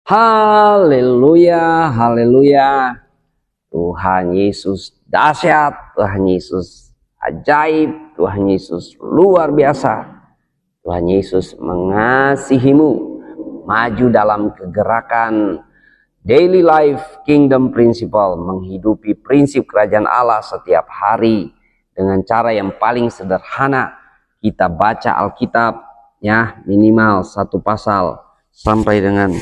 Haleluya, haleluya. Tuhan Yesus dahsyat, Tuhan Yesus ajaib, Tuhan Yesus luar biasa. Tuhan Yesus mengasihimu. Maju dalam kegerakan daily life kingdom principle, menghidupi prinsip kerajaan Allah setiap hari dengan cara yang paling sederhana. Kita baca Alkitab ya, minimal 1 pasal sampai dengan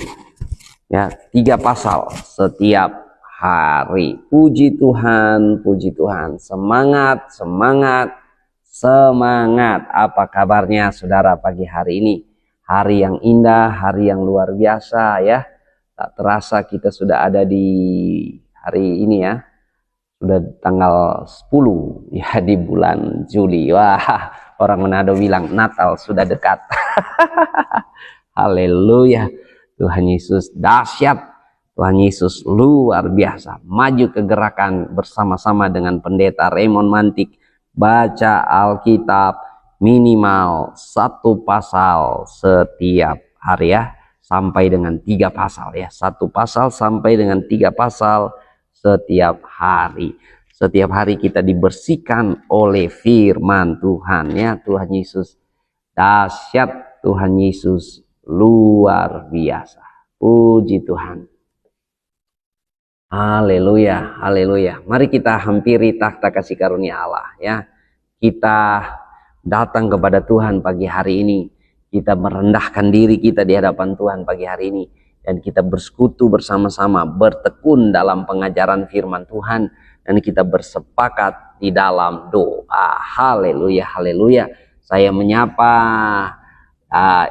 3 pasal setiap hari. Puji Tuhan, puji Tuhan. Semangat, semangat, semangat. Apa kabarnya saudara pagi hari ini? Hari yang indah, hari yang luar biasa ya. Tak terasa kita sudah ada di hari ini ya. Sudah tanggal 10 ya, di bulan Juli. Wah, orang Manado bilang Natal sudah dekat. Haleluya. Tuhan Yesus dahsyat, Tuhan Yesus luar biasa. Maju ke gerakan bersama-sama dengan Pendeta Raymond Mantik. Baca Alkitab minimal 1 pasal setiap hari ya, sampai dengan 3 pasal ya. 1 pasal sampai dengan 3 pasal setiap hari. Setiap hari kita dibersihkan oleh firman Tuhan ya. Tuhan Yesus dahsyat, Tuhan Yesus luar biasa. Puji Tuhan. Haleluya, haleluya. Mari kita hampiri takhta kasih karunia Allah ya. Kita datang kepada Tuhan pagi hari ini. Kita merendahkan diri kita di hadapan Tuhan pagi hari ini. Dan kita bersekutu bersama-sama, bertekun dalam pengajaran firman Tuhan. Dan kita bersepakat di dalam doa. Haleluya, haleluya. Saya menyapa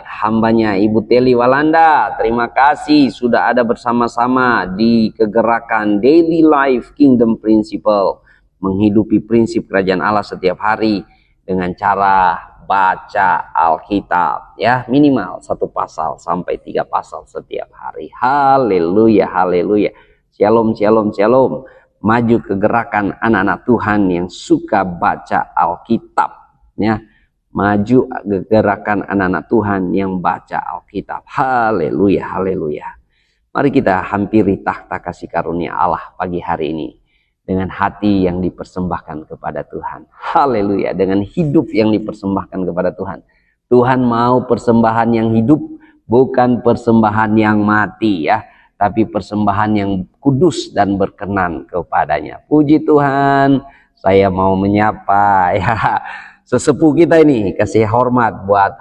hambanya Ibu Teli Walanda. Terima kasih sudah ada bersama-sama di kegerakan Daily Life Kingdom Principle, menghidupi prinsip kerajaan Allah setiap hari dengan cara baca Alkitab ya, minimal 1 pasal sampai 3 pasal setiap hari. Haleluya, haleluya. Shalom, shalom, shalom. Maju kegerakan anak-anak Tuhan yang suka baca Alkitab ya. Maju gerakan anak-anak Tuhan yang baca Alkitab. Haleluya, haleluya. Mari kita hampiri takhta kasih karunia Allah pagi hari ini dengan hati yang dipersembahkan kepada Tuhan. Haleluya, dengan hidup yang dipersembahkan kepada Tuhan. Tuhan mau persembahan yang hidup, bukan persembahan yang mati ya, tapi persembahan yang kudus dan berkenan kepadanya. Puji Tuhan. Saya mau menyapa ya sesepuh kita ini, kasih hormat buat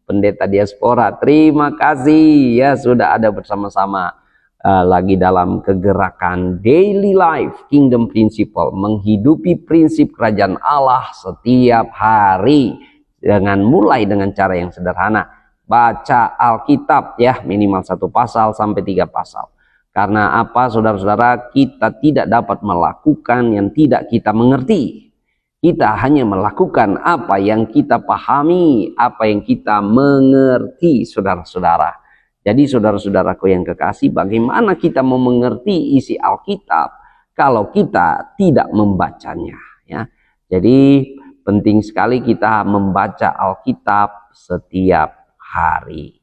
pendeta diaspora. Terima kasih ya sudah ada bersama-sama lagi dalam kegerakan Daily Life Kingdom Principle, menghidupi prinsip kerajaan Allah setiap hari dengan mulai dengan cara yang sederhana. Baca Alkitab ya, minimal 1 pasal sampai 3 pasal. Karena apa saudara-saudara? Kita tidak dapat melakukan yang tidak kita mengerti. Kita hanya melakukan apa yang kita pahami, apa yang kita mengerti, saudara-saudara. Jadi saudara-saudaraku yang kekasih, bagaimana kita mau mengerti isi Alkitab kalau kita tidak membacanya ya. Jadi penting sekali kita membaca Alkitab setiap hari.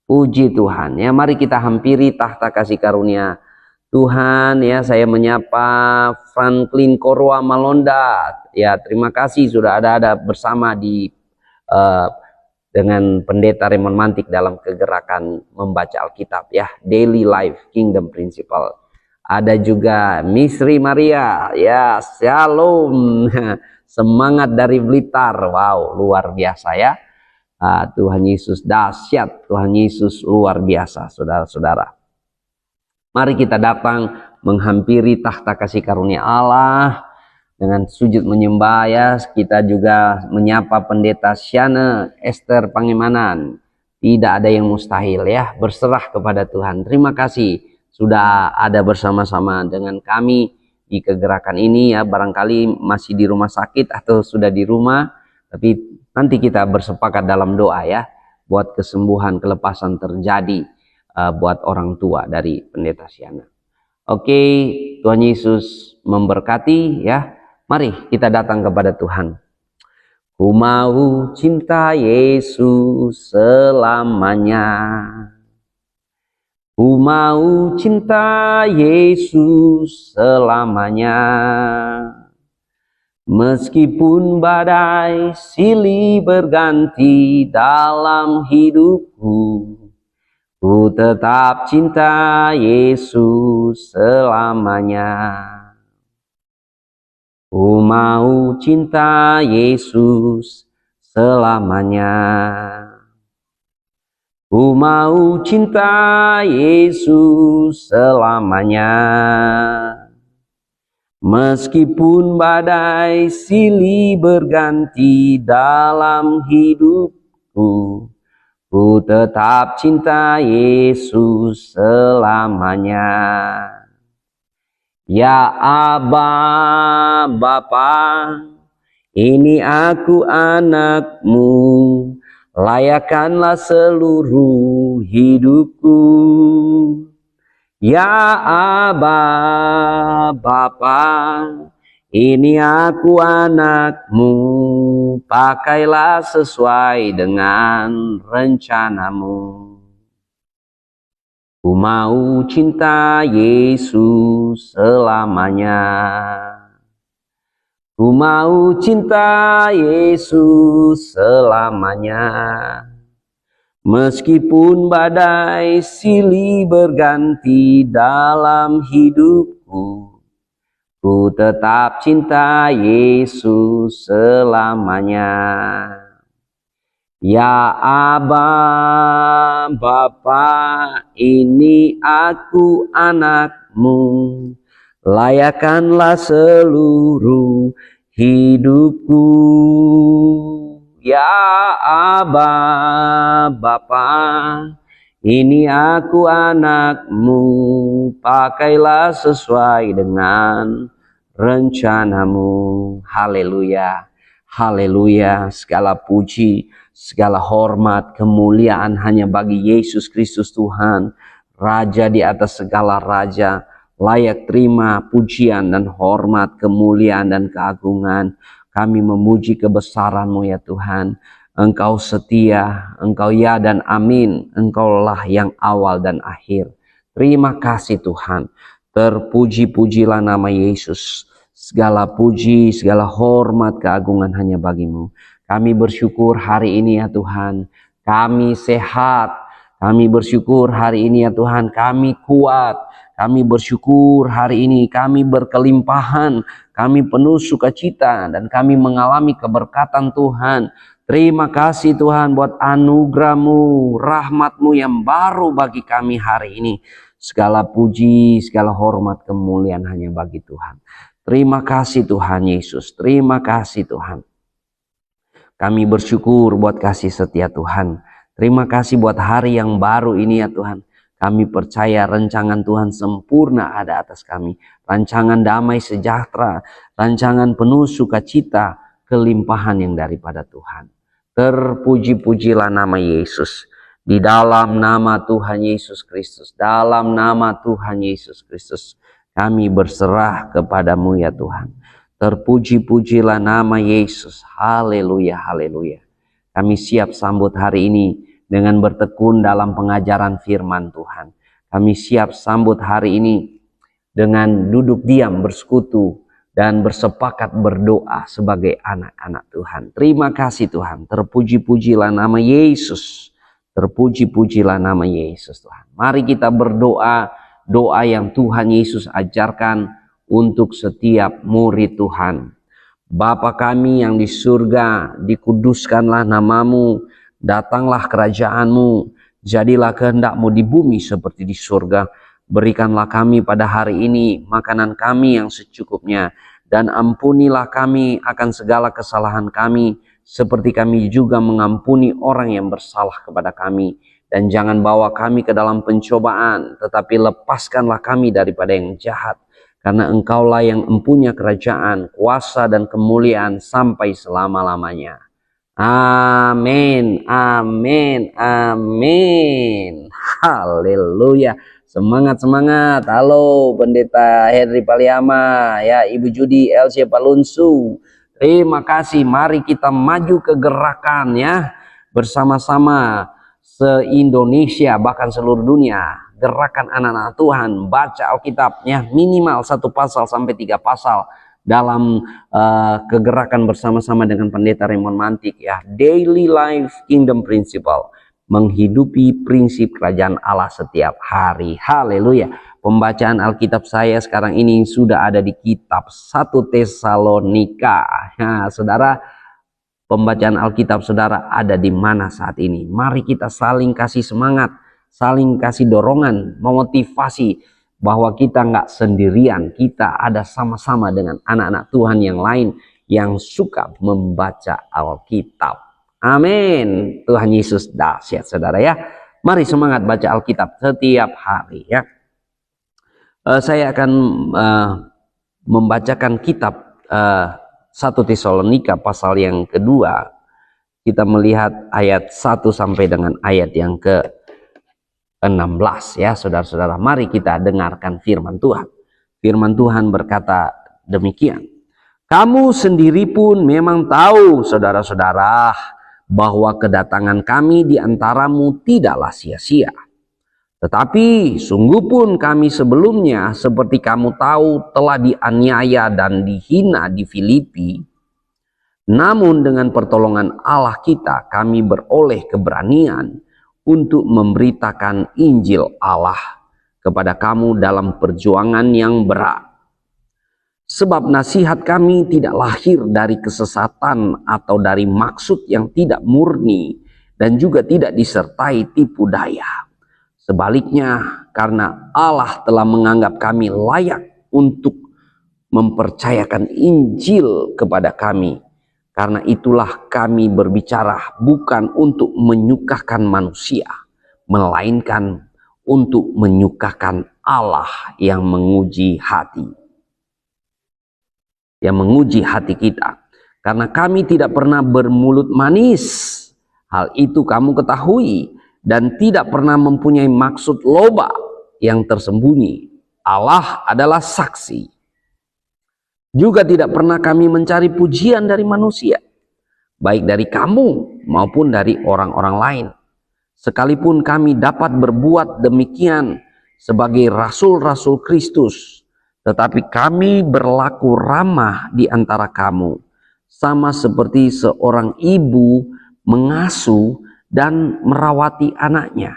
Puji Tuhan ya. Mari kita hampiri takhta kasih karunia Tuhan ya. Saya menyapa Franklin Korwa Malonda ya. Terima kasih sudah ada bersama di dengan Pendeta Raymond Mantik dalam kegerakan membaca Alkitab ya, Daily Life Kingdom Principle. Ada juga Misri Maria ya, shalom. Semangat dari Blitar. Wow, luar biasa ya. Tuhan Yesus dahsyat, Tuhan Yesus luar biasa, saudara-saudara. Mari kita datang menghampiri takhta kasih karunia Allah dengan sujud menyembah ya. Kita juga menyapa Pendeta Syana Esther Pangemanan. Tidak ada yang mustahil ya, berserah kepada Tuhan. Terima kasih sudah ada bersama-sama dengan kami di kegerakan ini ya. Barangkali masih di rumah sakit atau sudah di rumah, tapi nanti kita bersepakat dalam doa ya, buat kesembuhan, kelepasan terjadi buat orang tua dari Pendeta Syana. Oke, Tuhan Yesus memberkati ya. Mari kita datang kepada Tuhan. Ku mau cinta Yesus selamanya. Ku mau cinta Yesus selamanya. Meskipun badai silih berganti dalam hidupku, ku tetap cinta Yesus selamanya. Ku mau cinta Yesus selamanya. Ku mau cinta Yesus selamanya. Meskipun badai silih berganti dalam hidupku, ku tetap cinta Yesus selamanya. Ya Aba, Bapa, ini aku anakmu, layakkanlah seluruh hidupku. Ya Aba, Bapa, ini aku anakmu, pakailah sesuai dengan rencanamu. Ku mau cinta Yesus selamanya. Ku mau cinta Yesus selamanya. Meskipun badai silih berganti dalam hidupku, ku tetap cinta Yesus selamanya. Ya Aba, Bapa, ini aku anakmu, layakkanlah seluruh hidupku. Ya Aba, Bapa, ini aku anakmu, pakailah sesuai dengan rencanamu. Haleluya, haleluya. Segala puji, segala hormat, kemuliaan hanya bagi Yesus Kristus Tuhan, Raja di atas segala raja, layak terima pujian dan hormat, kemuliaan dan keagungan. Kami memuji kebesaran-Mu ya Tuhan. Engkau setia, Engkau ya dan amin. Engkaulah yang awal dan akhir. Terima kasih Tuhan. Terpuji-pujilah nama Yesus. Segala puji, segala hormat, keagungan hanya bagi-Mu. Kami bersyukur hari ini ya Tuhan. Kami sehat. Kami bersyukur hari ini ya Tuhan. Kami kuat. Kami bersyukur hari ini kami berkelimpahan, kami penuh sukacita dan kami mengalami keberkatan Tuhan. Terima kasih Tuhan buat anugerah-Mu, rahmat-Mu yang baru bagi kami hari ini. Segala puji, segala hormat, kemuliaan hanya bagi Tuhan. Terima kasih Tuhan Yesus, terima kasih Tuhan. Kami bersyukur buat kasih setia Tuhan. Terima kasih buat hari yang baru ini ya Tuhan. Kami percaya rancangan Tuhan sempurna ada atas kami. Rancangan damai sejahtera, rancangan penuh sukacita, kelimpahan yang daripada Tuhan. Terpuji-pujilah nama Yesus. Di dalam nama Tuhan Yesus Kristus, dalam nama Tuhan Yesus Kristus, kami berserah kepadamu ya Tuhan. Terpuji-pujilah nama Yesus. Haleluya, haleluya. Kami siap sambut hari ini dengan bertekun dalam pengajaran firman Tuhan. Kami siap sambut hari ini dengan duduk diam bersekutu dan bersepakat berdoa sebagai anak-anak Tuhan. Terima kasih Tuhan. Terpuji-pujilah nama Yesus. Terpuji-pujilah nama Yesus Tuhan. Mari kita berdoa, doa yang Tuhan Yesus ajarkan untuk setiap murid Tuhan. Bapa kami yang di surga, dikuduskanlah namamu, datanglah kerajaan-Mu, jadilah kehendak-Mu di bumi seperti di surga. Berikanlah kami pada hari ini makanan kami yang secukupnya, dan ampunilah kami akan segala kesalahan kami, seperti kami juga mengampuni orang yang bersalah kepada kami. Dan jangan bawa kami ke dalam pencobaan, tetapi lepaskanlah kami daripada yang jahat. Karena Engkaulah yang mempunyai kerajaan, kuasa dan kemuliaan sampai selama-lamanya. Amin, amin, amin. Haleluya. Semangat, semangat. Halo Pendeta Henry Paliama, ya Ibu Judi LC Palunsu. Terima kasih. Mari kita maju ke gerakan ya. Bersama-sama se-Indonesia bahkan seluruh dunia, gerakan anak-anak Tuhan, baca Alkitabnya minimal 1 pasal sampai 3 pasal dalam kegerakan bersama-sama dengan Pendeta Raymond Mantik ya. Daily Life Kingdom Principle, menghidupi prinsip kerajaan Allah setiap hari. Haleluya. Pembacaan Alkitab saya sekarang ini sudah ada di kitab 1 Tesalonika. Nah, saudara, pembacaan Alkitab saudara ada di mana saat ini? Mari kita saling kasih semangat, saling kasih dorongan, memotivasi bahwa kita nggak sendirian, kita ada sama-sama dengan anak-anak Tuhan yang lain yang suka membaca Alkitab. Amin. Tuhan Yesus dahsyat saudara ya. Mari semangat baca Alkitab setiap hari ya. Saya akan membacakan kitab 1 Tesalonika pasal yang kedua. Kita melihat ayat 1 sampai dengan ayat yang ke-16 ya saudara-saudara. Mari kita dengarkan firman Tuhan. Firman Tuhan berkata demikian. Kamu sendiri pun memang tahu saudara-saudara bahwa kedatangan kami di antaramu tidaklah sia-sia. Tetapi sungguh pun kami sebelumnya seperti kamu tahu telah dianiaya dan dihina di Filipi. Namun dengan pertolongan Allah kita kami beroleh keberanian untuk memberitakan Injil Allah kepada kamu dalam perjuangan yang berat. Sebab nasihat kami tidak lahir dari kesesatan atau dari maksud yang tidak murni dan juga tidak disertai tipu daya. Sebaliknya, karena Allah telah menganggap kami layak untuk mempercayakan Injil kepada kami. Karena itulah kami berbicara bukan untuk menyusahkan manusia, melainkan untuk menyusahkan Allah yang menguji hati. Yang menguji hati kita. Karena kami tidak pernah bermulut manis. Hal itu kamu ketahui. Dan tidak pernah mempunyai maksud loba yang tersembunyi. Allah adalah saksi. Juga tidak pernah kami mencari pujian dari manusia. Baik dari kamu maupun dari orang-orang lain. Sekalipun kami dapat berbuat demikian sebagai rasul-rasul Kristus. Tetapi kami berlaku ramah di antara kamu. Sama seperti seorang ibu mengasuh dan merawati anaknya.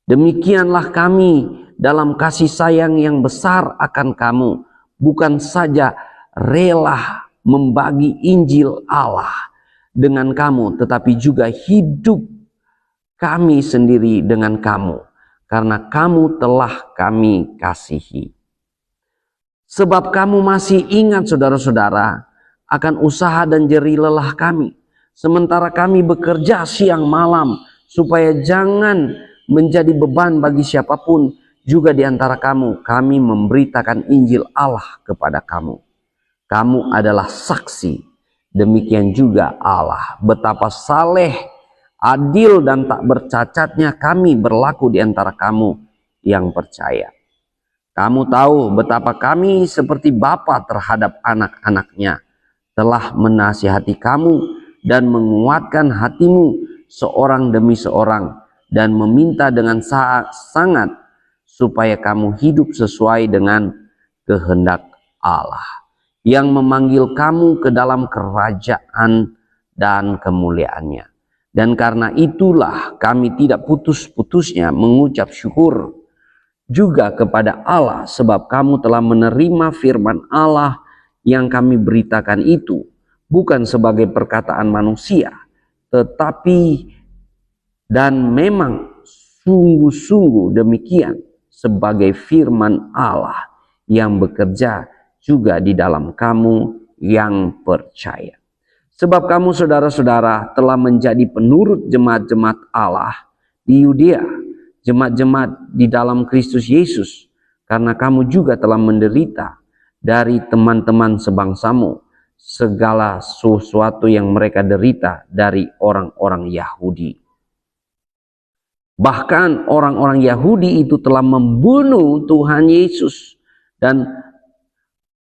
Demikianlah kami dalam kasih sayang yang besar akan kamu. Bukan saja rela membagi Injil Allah dengan kamu, tetapi juga hidup kami sendiri dengan kamu. Karena kamu telah kami kasihi. Sebab kamu masih ingat saudara-saudara akan usaha dan jerih lelah kami. Sementara kami bekerja siang malam supaya jangan menjadi beban bagi siapapun juga di antara kamu. Kami memberitakan Injil Allah kepada kamu. Kamu adalah saksi. Demikian juga Allah. Betapa saleh, adil dan tak bercacatnya kami berlaku di antara kamu yang percaya. Kamu tahu betapa kami seperti bapa terhadap anak-anaknya. Telah menasihati kamu dan menguatkan hatimu seorang demi seorang dan meminta dengan sangat supaya kamu hidup sesuai dengan kehendak Allah yang memanggil kamu ke dalam kerajaan dan kemuliaannya. Dan karena itulah kami tidak putus-putusnya mengucap syukur juga kepada Allah sebab kamu telah menerima firman Allah yang kami beritakan itu. Bukan sebagai perkataan manusia, tetapi dan memang sungguh-sungguh demikian sebagai firman Allah yang bekerja juga di dalam kamu yang percaya. Sebab kamu saudara-saudara telah menjadi penurut jemaat-jemaat Allah di Yudea, jemaat-jemaat di dalam Kristus Yesus, karena kamu juga telah menderita dari teman-teman sebangsamu segala sesuatu yang mereka derita dari orang-orang Yahudi. Bahkan orang-orang Yahudi itu telah membunuh Tuhan Yesus dan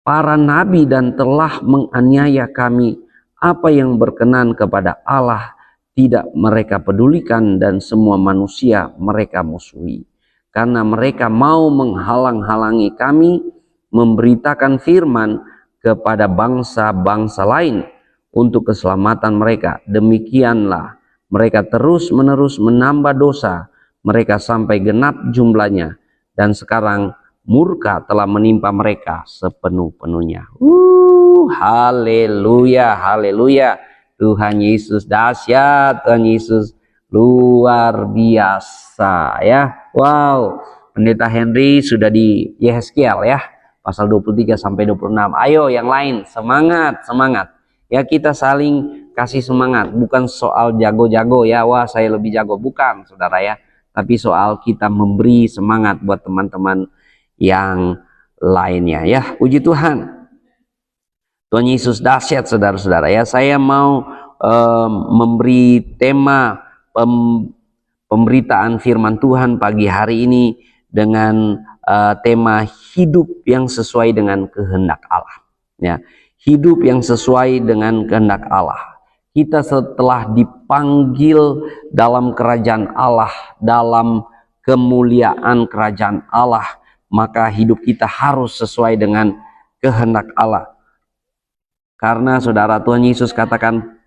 para nabi dan telah menganiaya kami. Apa yang berkenan kepada Allah tidak mereka pedulikan dan semua manusia mereka musuhi. Karena mereka mau menghalang-halangi kami memberitakan firman kepada bangsa-bangsa lain untuk keselamatan mereka. Demikianlah mereka terus-menerus menambah dosa mereka sampai genap jumlahnya, dan sekarang murka telah menimpa mereka sepenuh-penuhnya. Haleluya, haleluya. Tuhan Yesus dahsyat, Tuhan Yesus luar biasa ya. Wow, Pendeta Henry sudah di Yehezkiel ya, pasal 23 sampai 26. Ayo yang lain, semangat, semangat. Ya, kita saling kasih semangat, bukan soal jago-jago ya, wah saya lebih jago, bukan saudara ya. Tapi soal kita memberi semangat buat teman-teman yang lainnya ya. Puji Tuhan. Tuhan Yesus dahsyat saudara-saudara ya. Saya mau memberi tema pemberitaan firman Tuhan pagi hari ini dengan tema hidup yang sesuai dengan kehendak Allah ya. Hidup yang sesuai dengan kehendak Allah. Kita setelah dipanggil dalam kerajaan Allah, dalam kemuliaan kerajaan Allah, maka hidup kita harus sesuai dengan kehendak Allah. Karena saudara, Tuhan Yesus katakan,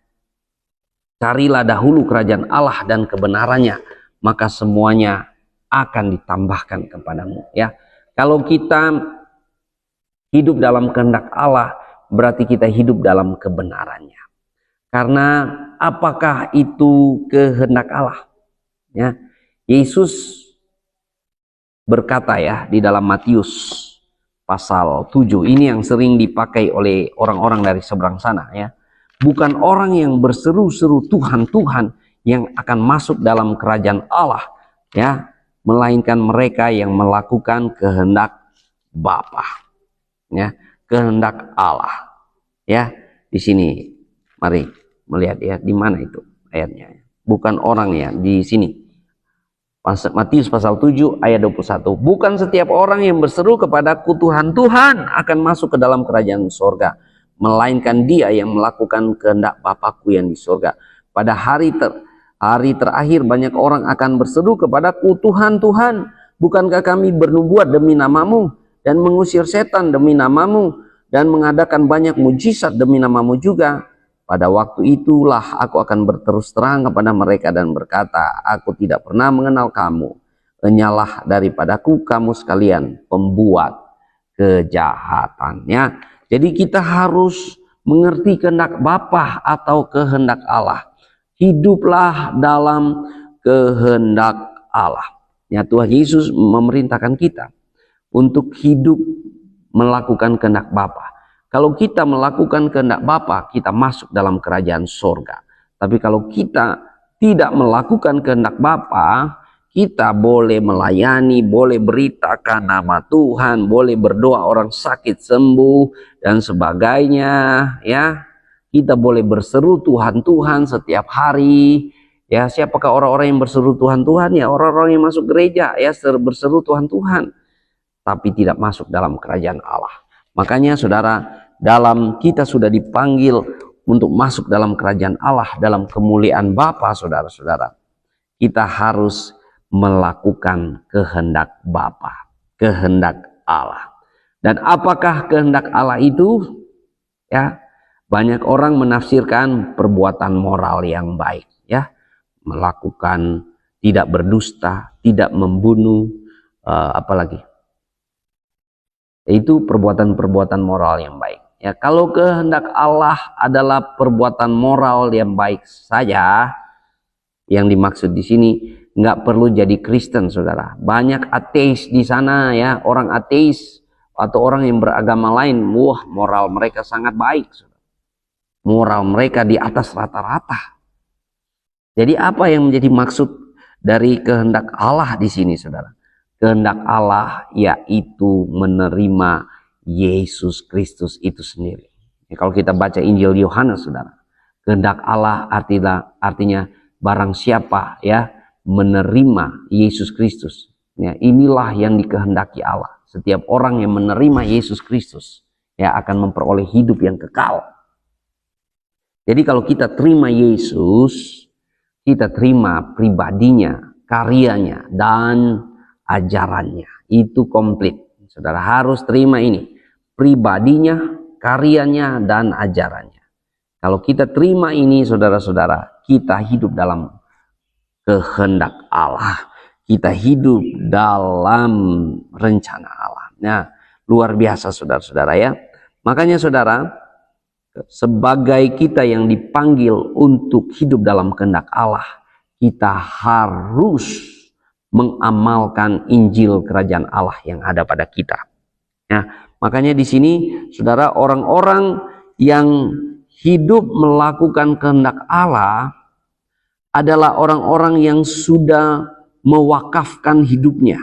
carilah dahulu kerajaan Allah dan kebenarannya, maka semuanya akan ditambahkan kepadamu ya. Kalau kita hidup dalam kehendak Allah, berarti kita hidup dalam kebenarannya. Karena apakah itu kehendak Allah? Ya, Yesus berkata ya di dalam Matius pasal 7, ini yang sering dipakai oleh orang-orang dari seberang sana ya. Bukan orang yang berseru-seru Tuhan, Tuhan yang akan masuk dalam kerajaan Allah ya, melainkan mereka yang melakukan kehendak Bapa ya, kehendak Allah ya. Di sini mari melihat ya, di mana itu ayatnya. Bukan orang ya, di sini. Matius pasal 7 ayat 21. Bukan setiap orang yang berseru kepadaku Tuhan, Tuhan akan masuk ke dalam kerajaan surga, melainkan dia yang melakukan kehendak Bapakku yang di surga. Pada hari terakhir banyak orang akan berseru kepadaku, Tuhan, Tuhan, bukankah kami bernubuat demi namamu dan mengusir setan demi namamu dan mengadakan banyak mujizat demi namamu juga? Pada waktu itulah aku akan berterus terang kepada mereka dan berkata, aku tidak pernah mengenal kamu. Enyalah daripadaku kamu sekalian pembuat kejahatannya. Jadi kita harus mengerti kehendak Bapa atau kehendak Allah. Hiduplah dalam kehendak Allah. Ya, Tuhan Yesus memerintahkan kita untuk hidup melakukan kehendak Bapa. Kalau kita melakukan kehendak Bapa, kita masuk dalam kerajaan surga. Tapi kalau kita tidak melakukan kehendak Bapa, kita boleh melayani, boleh beritakan nama Tuhan, boleh berdoa orang sakit sembuh dan sebagainya ya. Kita boleh berseru Tuhan, Tuhan setiap hari. Ya, siapakah orang-orang yang berseru Tuhan, Tuhan? Ya, orang-orang yang masuk gereja ya, berseru Tuhan, Tuhan, tapi tidak masuk dalam kerajaan Allah. Makanya saudara, kita sudah dipanggil untuk masuk dalam kerajaan Allah, dalam kemuliaan Bapa, saudara-saudara. Kita harus melakukan kehendak Bapa, kehendak Allah. Dan apakah kehendak Allah itu? Ya, banyak orang menafsirkan perbuatan moral yang baik, ya, melakukan tidak berdusta, tidak membunuh, apalagi itu perbuatan-perbuatan moral yang baik. Ya, kalau kehendak Allah adalah perbuatan moral yang baik saja, yang dimaksud di sini nggak perlu jadi Kristen, saudara. Banyak ateis di sana ya, orang ateis atau orang yang beragama lain, wah moral mereka sangat baik, saudara. Moral mereka di atas rata-rata. Jadi apa yang menjadi maksud dari kehendak Allah di sini, saudara? Kehendak Allah yaitu menerima Yesus Kristus itu sendiri. Ya, kalau kita baca Injil Yohanes, saudara, kehendak Allah artinya barang siapa ya menerima Yesus Kristus, ya, inilah yang dikehendaki Allah. Setiap orang yang menerima Yesus Kristus ya akan memperoleh hidup yang kekal. Jadi kalau kita terima Yesus, kita terima pribadinya, karyanya, dan ajarannya. Itu komplit. Saudara harus terima ini, pribadinya, karyanya, dan ajarannya. Kalau kita terima ini, saudara-saudara, kita hidup dalam kehendak Allah. Kita hidup dalam rencana Allah. Nah, luar biasa saudara-saudara ya. Makanya saudara, sebagai kita yang dipanggil untuk hidup dalam kehendak Allah, kita harus mengamalkan Injil Kerajaan Allah yang ada pada kita. Ya, makanya di sini saudara, orang-orang yang hidup melakukan kehendak Allah adalah orang-orang yang sudah mewakafkan hidupnya.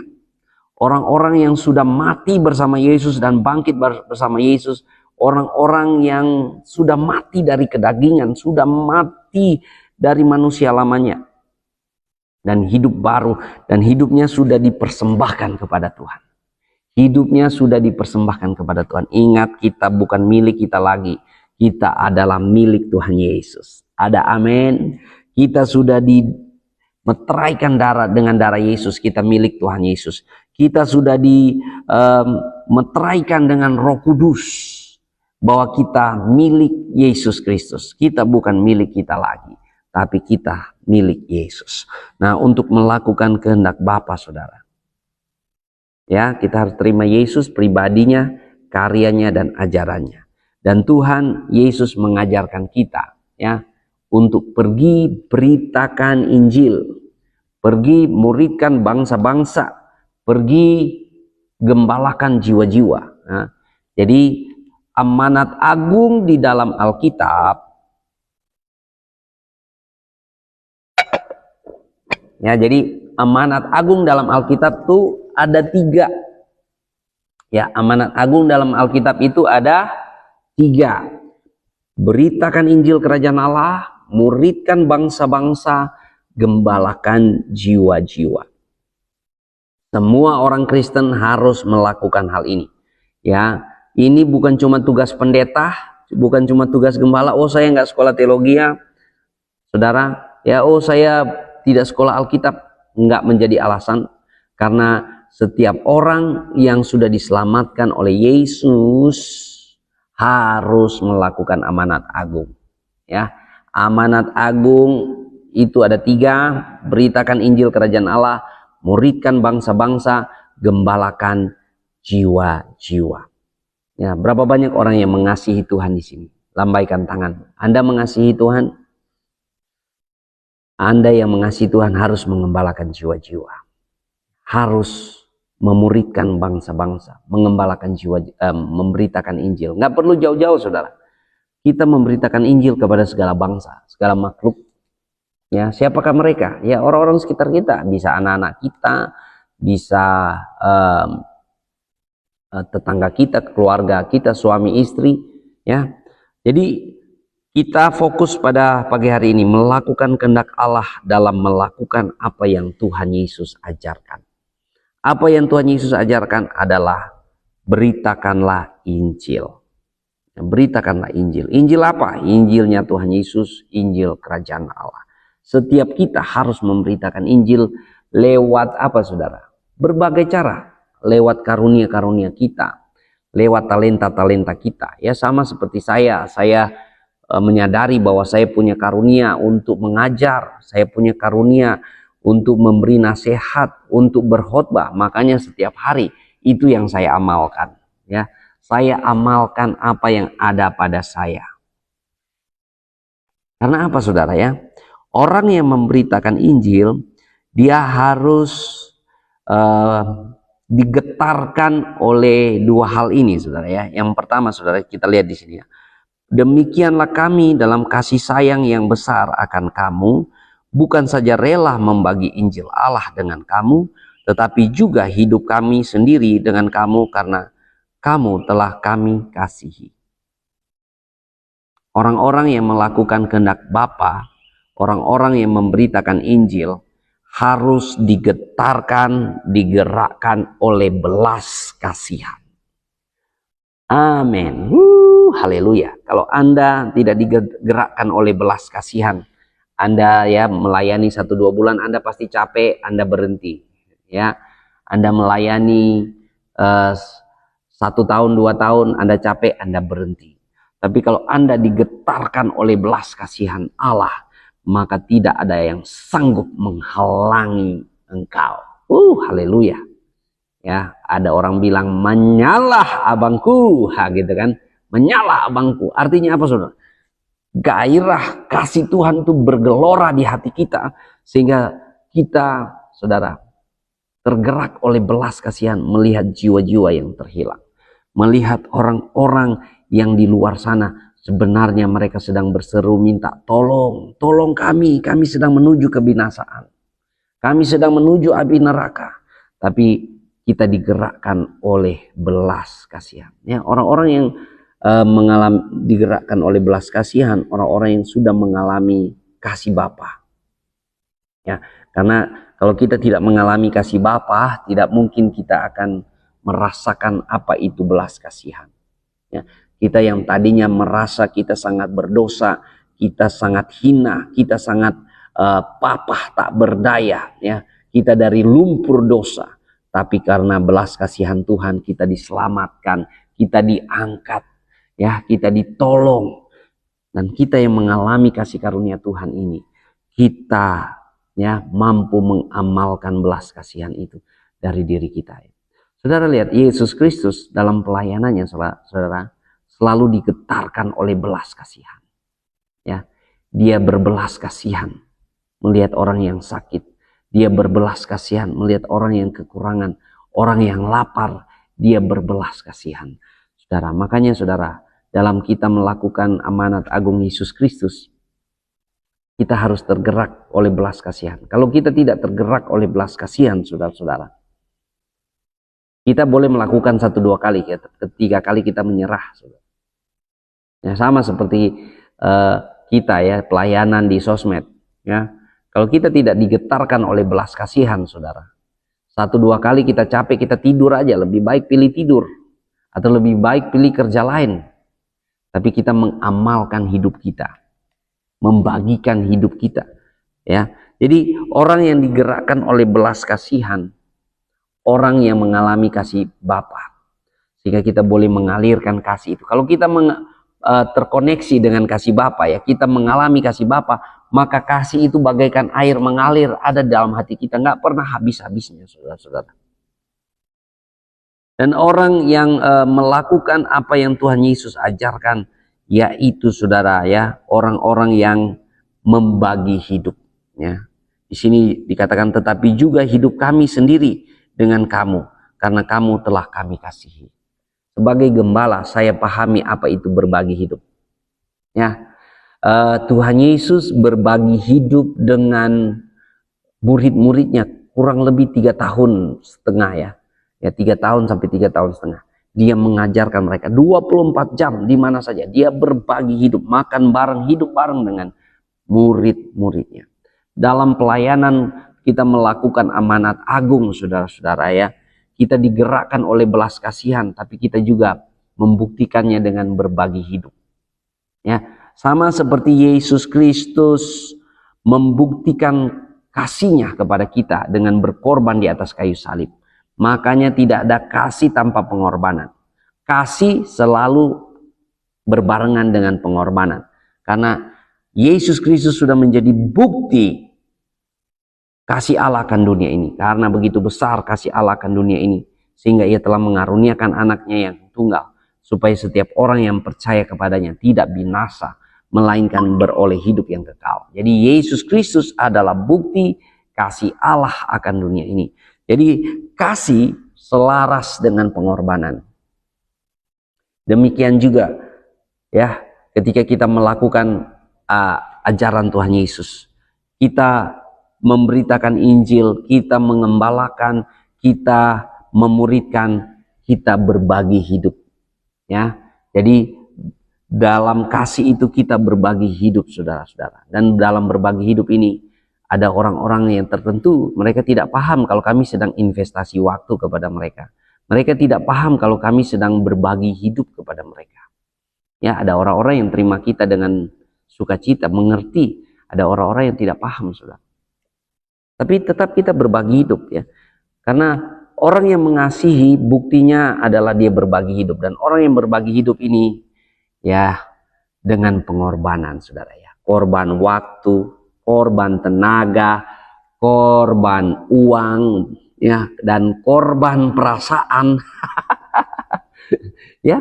Orang-orang yang sudah mati bersama Yesus dan bangkit bersama Yesus. Orang-orang yang sudah mati dari kedagingan, sudah mati dari manusia lamanya. Dan hidup baru, dan hidupnya sudah dipersembahkan kepada Tuhan. Hidupnya sudah dipersembahkan kepada Tuhan. Ingat, kita bukan milik kita lagi. Kita adalah milik Tuhan Yesus. Ada amin. Kita sudah dimeteraikan dengan darah Yesus. Kita milik Tuhan Yesus. Kita sudah dimeteraikan dengan Roh Kudus. Bahwa kita milik Yesus Kristus. Kita bukan milik kita lagi, tapi kita milik Yesus. Nah, untuk melakukan kehendak Bapa, saudara, ya, kita harus terima Yesus, pribadinya, karyanya, dan ajarannya. Dan Tuhan Yesus mengajarkan kita, ya, untuk pergi beritakan Injil, pergi muridkan bangsa-bangsa, pergi gembalakan jiwa-jiwa. Nah, jadi amanat agung di dalam Alkitab, ya, jadi amanat agung dalam Alkitab itu ada 3. Ya, amanat agung dalam Alkitab itu ada 3. Beritakan Injil Kerajaan Allah, muridkan bangsa-bangsa, gembalakan jiwa-jiwa. Semua orang Kristen harus melakukan hal ini. Ya, ini bukan cuma tugas pendeta, bukan cuma tugas gembala. Oh, saya nggak sekolah teologi ya, saudara. Ya, oh, saya tidak sekolah Alkitab. Nggak menjadi alasan, karena setiap orang yang sudah diselamatkan oleh Yesus harus melakukan amanat agung. Ya, amanat agung itu ada 3: beritakan Injil Kerajaan Allah, muridkan bangsa-bangsa, gembalakan jiwa-jiwa. Ya, berapa banyak orang yang mengasihi Tuhan di sini? Lambaikan tangan. Anda mengasihi Tuhan? Anda yang mengasihi Tuhan harus mengembalakan jiwa-jiwa. Harus memuridkan bangsa-bangsa, mengembalakan jiwa, memberitakan Injil. Nggak perlu jauh-jauh, saudara. Kita memberitakan Injil kepada segala bangsa, segala makhluk. Ya, siapakah mereka? Ya, orang-orang sekitar kita. Bisa anak-anak kita, bisa tetangga kita, keluarga kita, suami istri, ya. Jadi kita fokus pada pagi hari ini melakukan kehendak Allah dalam melakukan apa yang Tuhan Yesus ajarkan. Apa yang Tuhan Yesus ajarkan adalah beritakanlah Injil. Beritakanlah Injil. Injil apa? Injilnya Tuhan Yesus, Injil Kerajaan Allah. Setiap kita harus memberitakan Injil lewat apa, saudara? Berbagai cara. Lewat karunia-karunia kita, lewat talenta-talenta kita. Ya, sama seperti saya menyadari bahwa saya punya karunia untuk mengajar, saya punya karunia untuk memberi nasihat, untuk berkhotbah. Makanya setiap hari itu yang saya amalkan. Ya, saya amalkan apa yang ada pada saya. Karena apa, saudara ya? Orang yang memberitakan Injil, dia harus digetarkan oleh 2 hal ini, saudara ya. Yang pertama, saudara, kita lihat di sini ya. Demikianlah kami dalam kasih sayang yang besar akan kamu, bukan saja rela membagi Injil Allah dengan kamu, tetapi juga hidup kami sendiri dengan kamu karena kamu telah kami kasihi. Orang-orang yang melakukan kehendak Bapa, orang-orang yang memberitakan Injil, harus digetarkan, digerakkan oleh belas kasihan. Amin. Haleluya. Kalau Anda tidak digerakkan oleh belas kasihan, Anda ya melayani 1-2 bulan, Anda pasti capek, Anda berhenti. Ya, Anda melayani 1 tahun, 2 tahun, Anda capek, Anda berhenti. Tapi kalau Anda digetarkan oleh belas kasihan Allah, maka tidak ada yang sanggup menghalangi engkau. Haleluya. Ya, ada orang bilang menyalah abangku, gitu kan? Menyalah abangku. Artinya apa, saudara? Gairah kasih Tuhan itu bergelora di hati kita, sehingga kita, saudara, tergerak oleh belas kasihan melihat jiwa-jiwa yang terhilang, melihat orang-orang yang di luar sana sebenarnya mereka sedang berseru minta tolong, tolong kami sedang menuju kebinasaan, kami sedang menuju api neraka. Tapi kita digerakkan oleh belas kasihan. Ya, orang-orang yang digerakkan oleh belas kasihan, orang-orang yang sudah mengalami kasih Bapa. Ya, karena kalau kita tidak mengalami kasih Bapa, tidak mungkin kita akan merasakan apa itu belas kasihan. Ya, kita yang tadinya merasa kita sangat berdosa, kita sangat hina, kita sangat papah tak berdaya, ya, kita dari lumpur dosa, tapi karena belas kasihan Tuhan kita diselamatkan, kita diangkat, ya, kita ditolong, dan kita yang mengalami kasih karunia Tuhan ini, kita ya mampu mengamalkan belas kasihan itu dari diri kita. Saudara lihat Yesus Kristus dalam pelayanannya, saudara, selalu digetarkan oleh belas kasihan. Ya, dia berbelas kasihan melihat orang yang sakit, dia berbelas kasihan melihat orang yang kekurangan, orang yang lapar, dia berbelas kasihan. Saudara, makanya saudara, dalam kita melakukan amanat agung Yesus Kristus, kita harus tergerak oleh belas kasihan. Kalau kita tidak tergerak oleh belas kasihan, saudara-saudara, kita boleh melakukan 1-2 kali, 3 kali kita menyerah. Saudara. Ya, sama seperti kita ya pelayanan di sosmed. Ya, kalau kita tidak digetarkan oleh belas kasihan, saudara, 1-2 kali kita capek, kita tidur aja. Lebih baik pilih tidur, atau lebih baik pilih kerja lain. Tapi kita mengamalkan hidup kita, membagikan hidup kita, ya. Jadi orang yang digerakkan oleh belas kasihan, orang yang mengalami kasih Bapa, sehingga kita boleh mengalirkan kasih itu. Kalau kita terkoneksi dengan kasih Bapa, ya, kita mengalami kasih Bapa, maka kasih itu bagaikan air mengalir ada dalam hati kita, nggak pernah habis-habisnya, saudara-saudara. Dan orang yang melakukan apa yang Tuhan Yesus ajarkan, yaitu saudara ya, orang-orang yang membagi hidup. Ya. Di sini dikatakan, tetapi juga hidup kami sendiri dengan kamu, karena kamu telah kami kasihi. Sebagai gembala, saya pahami apa itu berbagi hidup. Ya, Tuhan Yesus berbagi hidup dengan murid-muridnya kurang lebih 3,5 tahun ya. Ya, 3 tahun sampai 3,5 tahun. Dia mengajarkan mereka 24 jam di mana saja. Dia berbagi hidup, makan bareng, hidup bareng dengan murid-muridnya. Dalam pelayanan kita melakukan amanat agung, saudara-saudara ya. Kita digerakkan oleh belas kasihan, tapi kita juga membuktikannya dengan berbagi hidup. Ya, sama seperti Yesus Kristus membuktikan kasihnya kepada kita dengan berkorban di atas kayu salib. Makanya tidak ada kasih tanpa pengorbanan. Kasih selalu berbarengan dengan pengorbanan. Karena Yesus Kristus sudah menjadi bukti kasih Allah akan dunia ini. Karena begitu besar kasih Allah akan dunia ini, sehingga ia telah mengaruniakan anaknya yang tunggal, supaya setiap orang yang percaya kepadanya tidak binasa, melainkan beroleh hidup yang kekal. Jadi Yesus Kristus adalah bukti kasih Allah akan dunia ini. Jadi kasih selaras dengan pengorbanan. Demikian juga ya, ketika kita melakukan ajaran Tuhan Yesus, kita memberitakan Injil, kita mengembalakan, kita memuridkan, kita berbagi hidup. Ya, jadi dalam kasih itu kita berbagi hidup, saudara-saudara. Dan dalam berbagi hidup ini ada orang-orang yang tertentu, mereka tidak paham kalau kami sedang investasi waktu kepada mereka. Mereka tidak paham kalau kami sedang berbagi hidup kepada mereka. Ya, ada orang-orang yang terima kita dengan sukacita, mengerti Ada orang-orang yang tidak paham, saudara. Tapi tetap kita berbagi hidup ya. Karena orang yang mengasihi buktinya adalah dia berbagi hidup. Dan orang yang berbagi hidup ini ya dengan pengorbanan, saudara ya. Korban waktu, korban tenaga, korban uang ya, dan korban perasaan. Ya,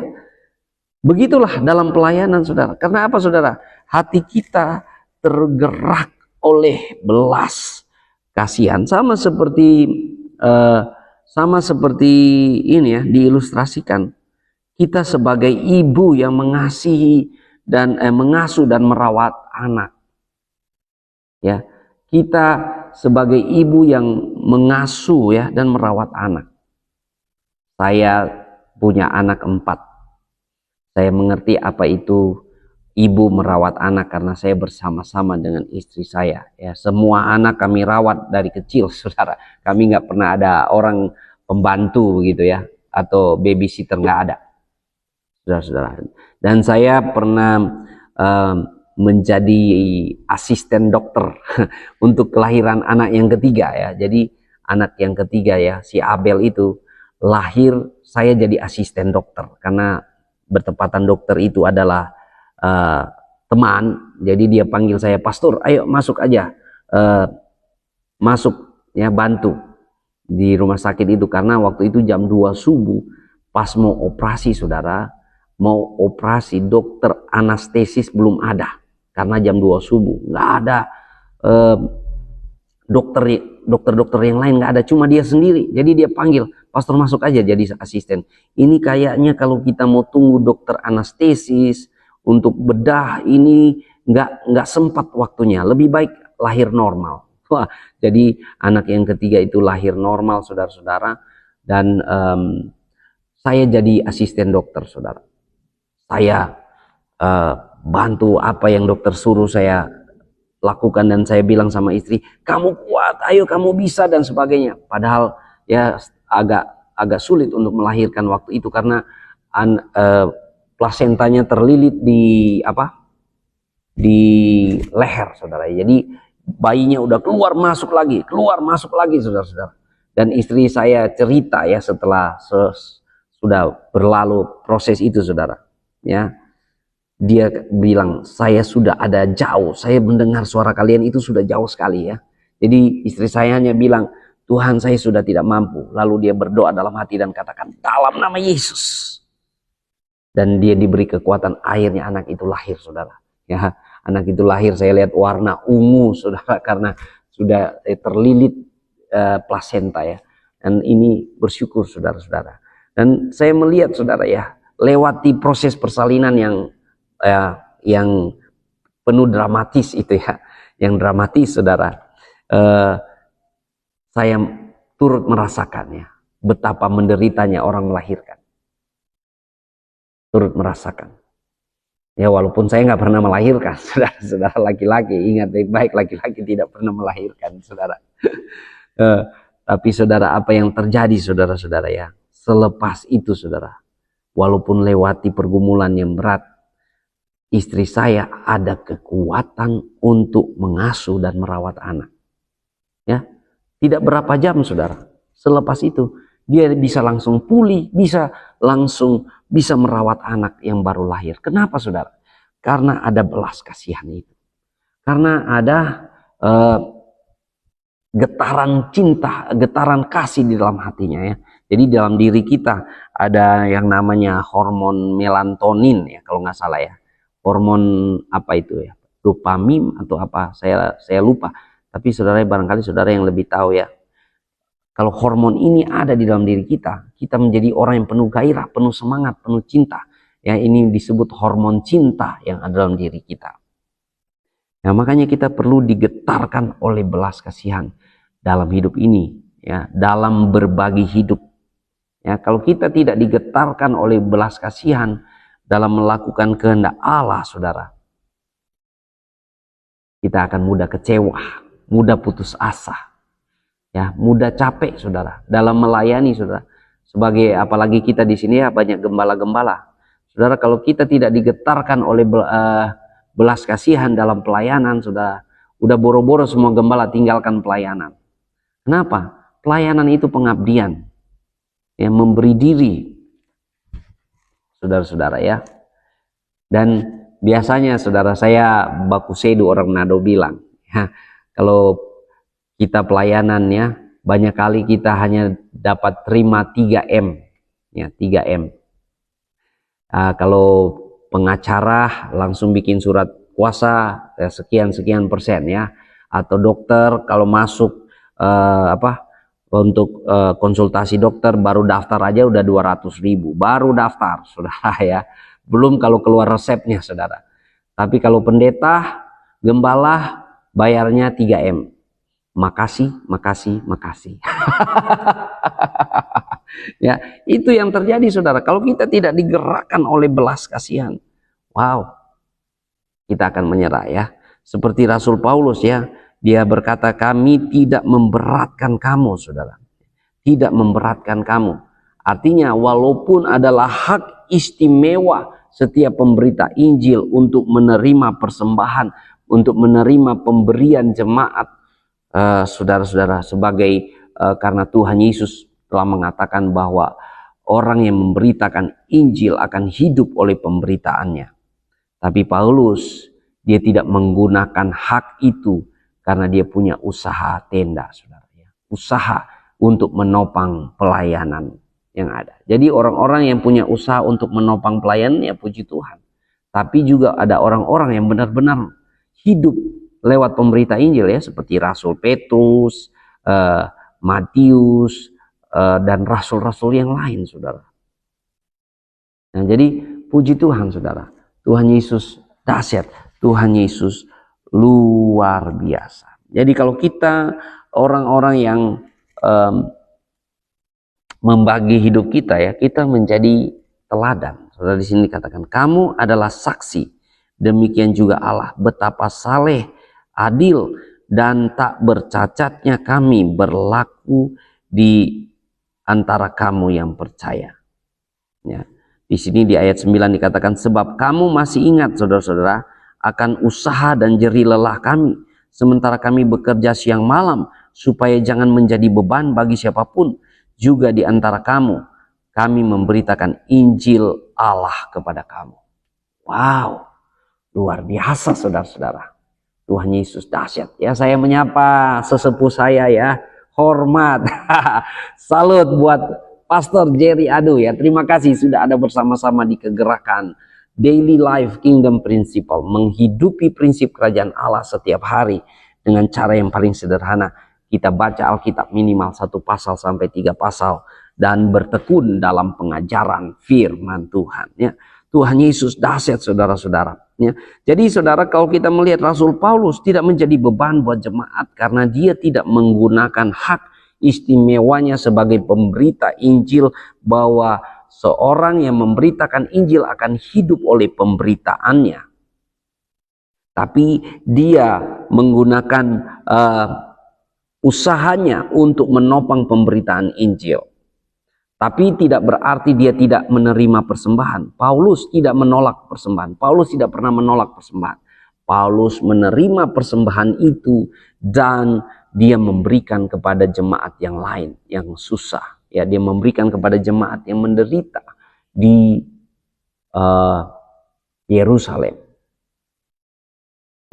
begitulah dalam pelayanan, saudara. Karena apa, saudara? Hati kita tergerak oleh belas kasihan, sama seperti ini ya, diilustrasikan. Kita sebagai ibu yang mengasihi dan mengasuh dan merawat anak. Ya, kita sebagai ibu yang mengasuh ya dan merawat anak. Saya punya anak 4. Saya mengerti apa itu ibu merawat anak karena saya bersama-sama dengan istri saya. Ya, semua anak kami rawat dari kecil, saudara. Kami nggak pernah ada orang pembantu begitu ya, atau babysitter, nggak ada, saudara-saudara. Dan saya pernah menjadi asisten dokter untuk kelahiran anak yang ketiga ya. Jadi anak yang ketiga ya, si Abel itu lahir, saya jadi asisten dokter karena bertepatan dokter itu adalah teman. Jadi dia panggil saya, pastor, ayo masuk aja, masuk ya, bantu di rumah sakit itu. Karena waktu itu jam 2 subuh pas mau operasi, saudara, mau operasi, dokter anestesis belum ada karena jam 2 subuh nggak ada, dokter yang lain nggak ada, cuma dia sendiri. Jadi dia panggil, pastor masuk aja jadi asisten. Ini kayaknya kalau kita mau tunggu dokter anestesis untuk bedah ini nggak sempat waktunya, lebih baik lahir normal. Wah, jadi anak yang ketiga itu lahir normal, saudara-saudara. Dan saya jadi asisten dokter, saudara. Saya bantu apa yang dokter suruh saya lakukan, dan saya bilang sama istri, kamu kuat, ayo kamu bisa, dan sebagainya. Padahal ya agak sulit untuk melahirkan waktu itu karena plasentanya terlilit di leher, saudara. Jadi bayinya udah keluar masuk lagi, saudara-saudara. Dan istri saya cerita ya setelah sudah berlalu proses itu, saudara. Ya, dia bilang, saya sudah ada jauh, saya mendengar suara kalian itu sudah jauh sekali ya. Jadi istri saya hanya bilang, Tuhan, saya sudah tidak mampu. Lalu dia berdoa dalam hati dan katakan, dalam nama Yesus. Dan dia diberi kekuatan, akhirnya anak itu lahir, saudara. Ya, anak itu lahir, saya lihat warna ungu, saudara, karena sudah terlilit plasenta ya. Dan ini bersyukur, saudara-saudara. Dan saya melihat, saudara ya, lewati proses persalinan yang penuh dramatis itu ya, yang dramatis, saudara. Saya turut merasakannya, betapa menderitanya orang melahirkan. Turut merasakan. Ya, walaupun saya nggak pernah melahirkan, saudara laki-laki, ingat baik-baik, laki-laki tidak pernah melahirkan, saudara. Tapi saudara, apa yang terjadi, saudara-saudara ya, selepas itu, saudara, walaupun lewati pergumulan yang berat, istri saya ada kekuatan untuk mengasuh dan merawat anak. Ya, tidak berapa jam, saudara. Selepas itu dia bisa langsung pulih, bisa merawat anak yang baru lahir. Kenapa, saudara? Karena ada belas kasihan itu. Karena ada getaran cinta, getaran kasih di dalam hatinya ya. Jadi dalam diri kita ada yang namanya hormon melatonin ya, kalau nggak salah ya. Hormon apa itu ya? Dopamin atau apa? Saya lupa. Tapi saudara, barangkali saudara yang lebih tahu ya. Kalau hormon ini ada di dalam diri kita, kita menjadi orang yang penuh gairah, penuh semangat, penuh cinta. Ya, ini disebut hormon cinta yang ada dalam diri kita. Nah, makanya kita perlu digetarkan oleh belas kasihan dalam hidup ini, ya, dalam berbagi hidup. Ya, kalau kita tidak digetarkan oleh belas kasihan dalam melakukan kehendak Allah, saudara, kita akan mudah kecewa, mudah putus asa. Ya, mudah capek, saudara, dalam melayani, saudara. Sebagai, apalagi kita di sini ya banyak gembala-gembala. Saudara, kalau kita tidak digetarkan oleh belas kasihan dalam pelayanan, saudara, Udah boro-boro semua gembala tinggalkan pelayanan. Kenapa? Pelayanan itu pengabdian. Ya, memberi diri. Saudara-saudara ya. Dan biasanya saudara saya baku sedu orang Manado bilang, ya, kalau kita pelayanan ya, banyak kali kita hanya dapat terima 3M. Ya, 3M. Kalau pengacara langsung bikin surat kuasa sekian persen ya, atau dokter kalau masuk untuk konsultasi dokter baru daftar aja udah 200.000 baru daftar saudara ya, belum kalau keluar resepnya saudara. Tapi kalau pendeta, gembala bayarnya 3M, makasih ya, itu yang terjadi saudara. Kalau kita tidak digerakkan oleh belas kasihan, wow, kita akan menyerah ya. Seperti Rasul Paulus ya, dia berkata, kami tidak memberatkan kamu saudara, tidak memberatkan kamu. Artinya walaupun adalah hak istimewa setiap pemberita Injil untuk menerima persembahan, untuk menerima pemberian jemaat, saudara-saudara, sebagai karena Tuhan Yesus telah mengatakan bahwa orang yang memberitakan Injil akan hidup oleh pemberitaannya. Tapi Paulus, dia tidak menggunakan hak itu karena dia punya usaha tenda, saudara. Usaha untuk menopang pelayanan yang ada. Jadi orang-orang yang punya usaha untuk menopang pelayanan, ya puji Tuhan. Tapi juga ada orang-orang yang benar-benar hidup lewat pemberita Injil ya, seperti Rasul Petrus, Matius, dan rasul-rasul yang lain, saudara. Nah, jadi puji Tuhan, saudara. Tuhan Yesus dahsyat, Tuhan Yesus luar biasa. Jadi kalau kita orang-orang yang membagi hidup kita ya, kita menjadi teladan. Saudara, di sini dikatakan, kamu adalah saksi. Demikian juga Allah, betapa saleh, adil, dan tak bercacatnya kami berlaku di antara kamu yang percaya. Ya. Di sini di ayat 9 dikatakan, sebab kamu masih ingat saudara-saudara akan usaha dan jerih lelah kami, sementara kami bekerja siang malam, supaya jangan menjadi beban bagi siapapun juga di antara kamu. Kami memberitakan Injil Allah kepada kamu. Wow, luar biasa saudara-saudara. Tuhan Yesus dahsyat. Ya, saya menyapa sesepuh saya ya. Hormat. Salut buat Pastor Jerry Adu ya. Terima kasih sudah ada bersama-sama di kegerakan Daily Life Kingdom Principle. Menghidupi prinsip kerajaan Allah setiap hari dengan cara yang paling sederhana. Kita baca Alkitab minimal 1 pasal sampai 3 pasal. Dan bertekun dalam pengajaran firman Tuhan. Ya. Tuhan Yesus dahsyat saudara-saudara. Ya. Jadi saudara, kalau kita melihat Rasul Paulus tidak menjadi beban buat jemaat karena dia tidak menggunakan hak istimewanya sebagai pemberita Injil, bahwa seorang yang memberitakan Injil akan hidup oleh pemberitaannya. Tapi dia menggunakan usahanya untuk menopang pemberitaan Injil. Tapi tidak berarti dia tidak menerima persembahan. Paulus tidak menolak persembahan. Paulus tidak pernah menolak persembahan. Paulus menerima persembahan itu dan dia memberikan kepada jemaat yang lain yang susah. Ya, dia memberikan kepada jemaat yang menderita di Yerusalem.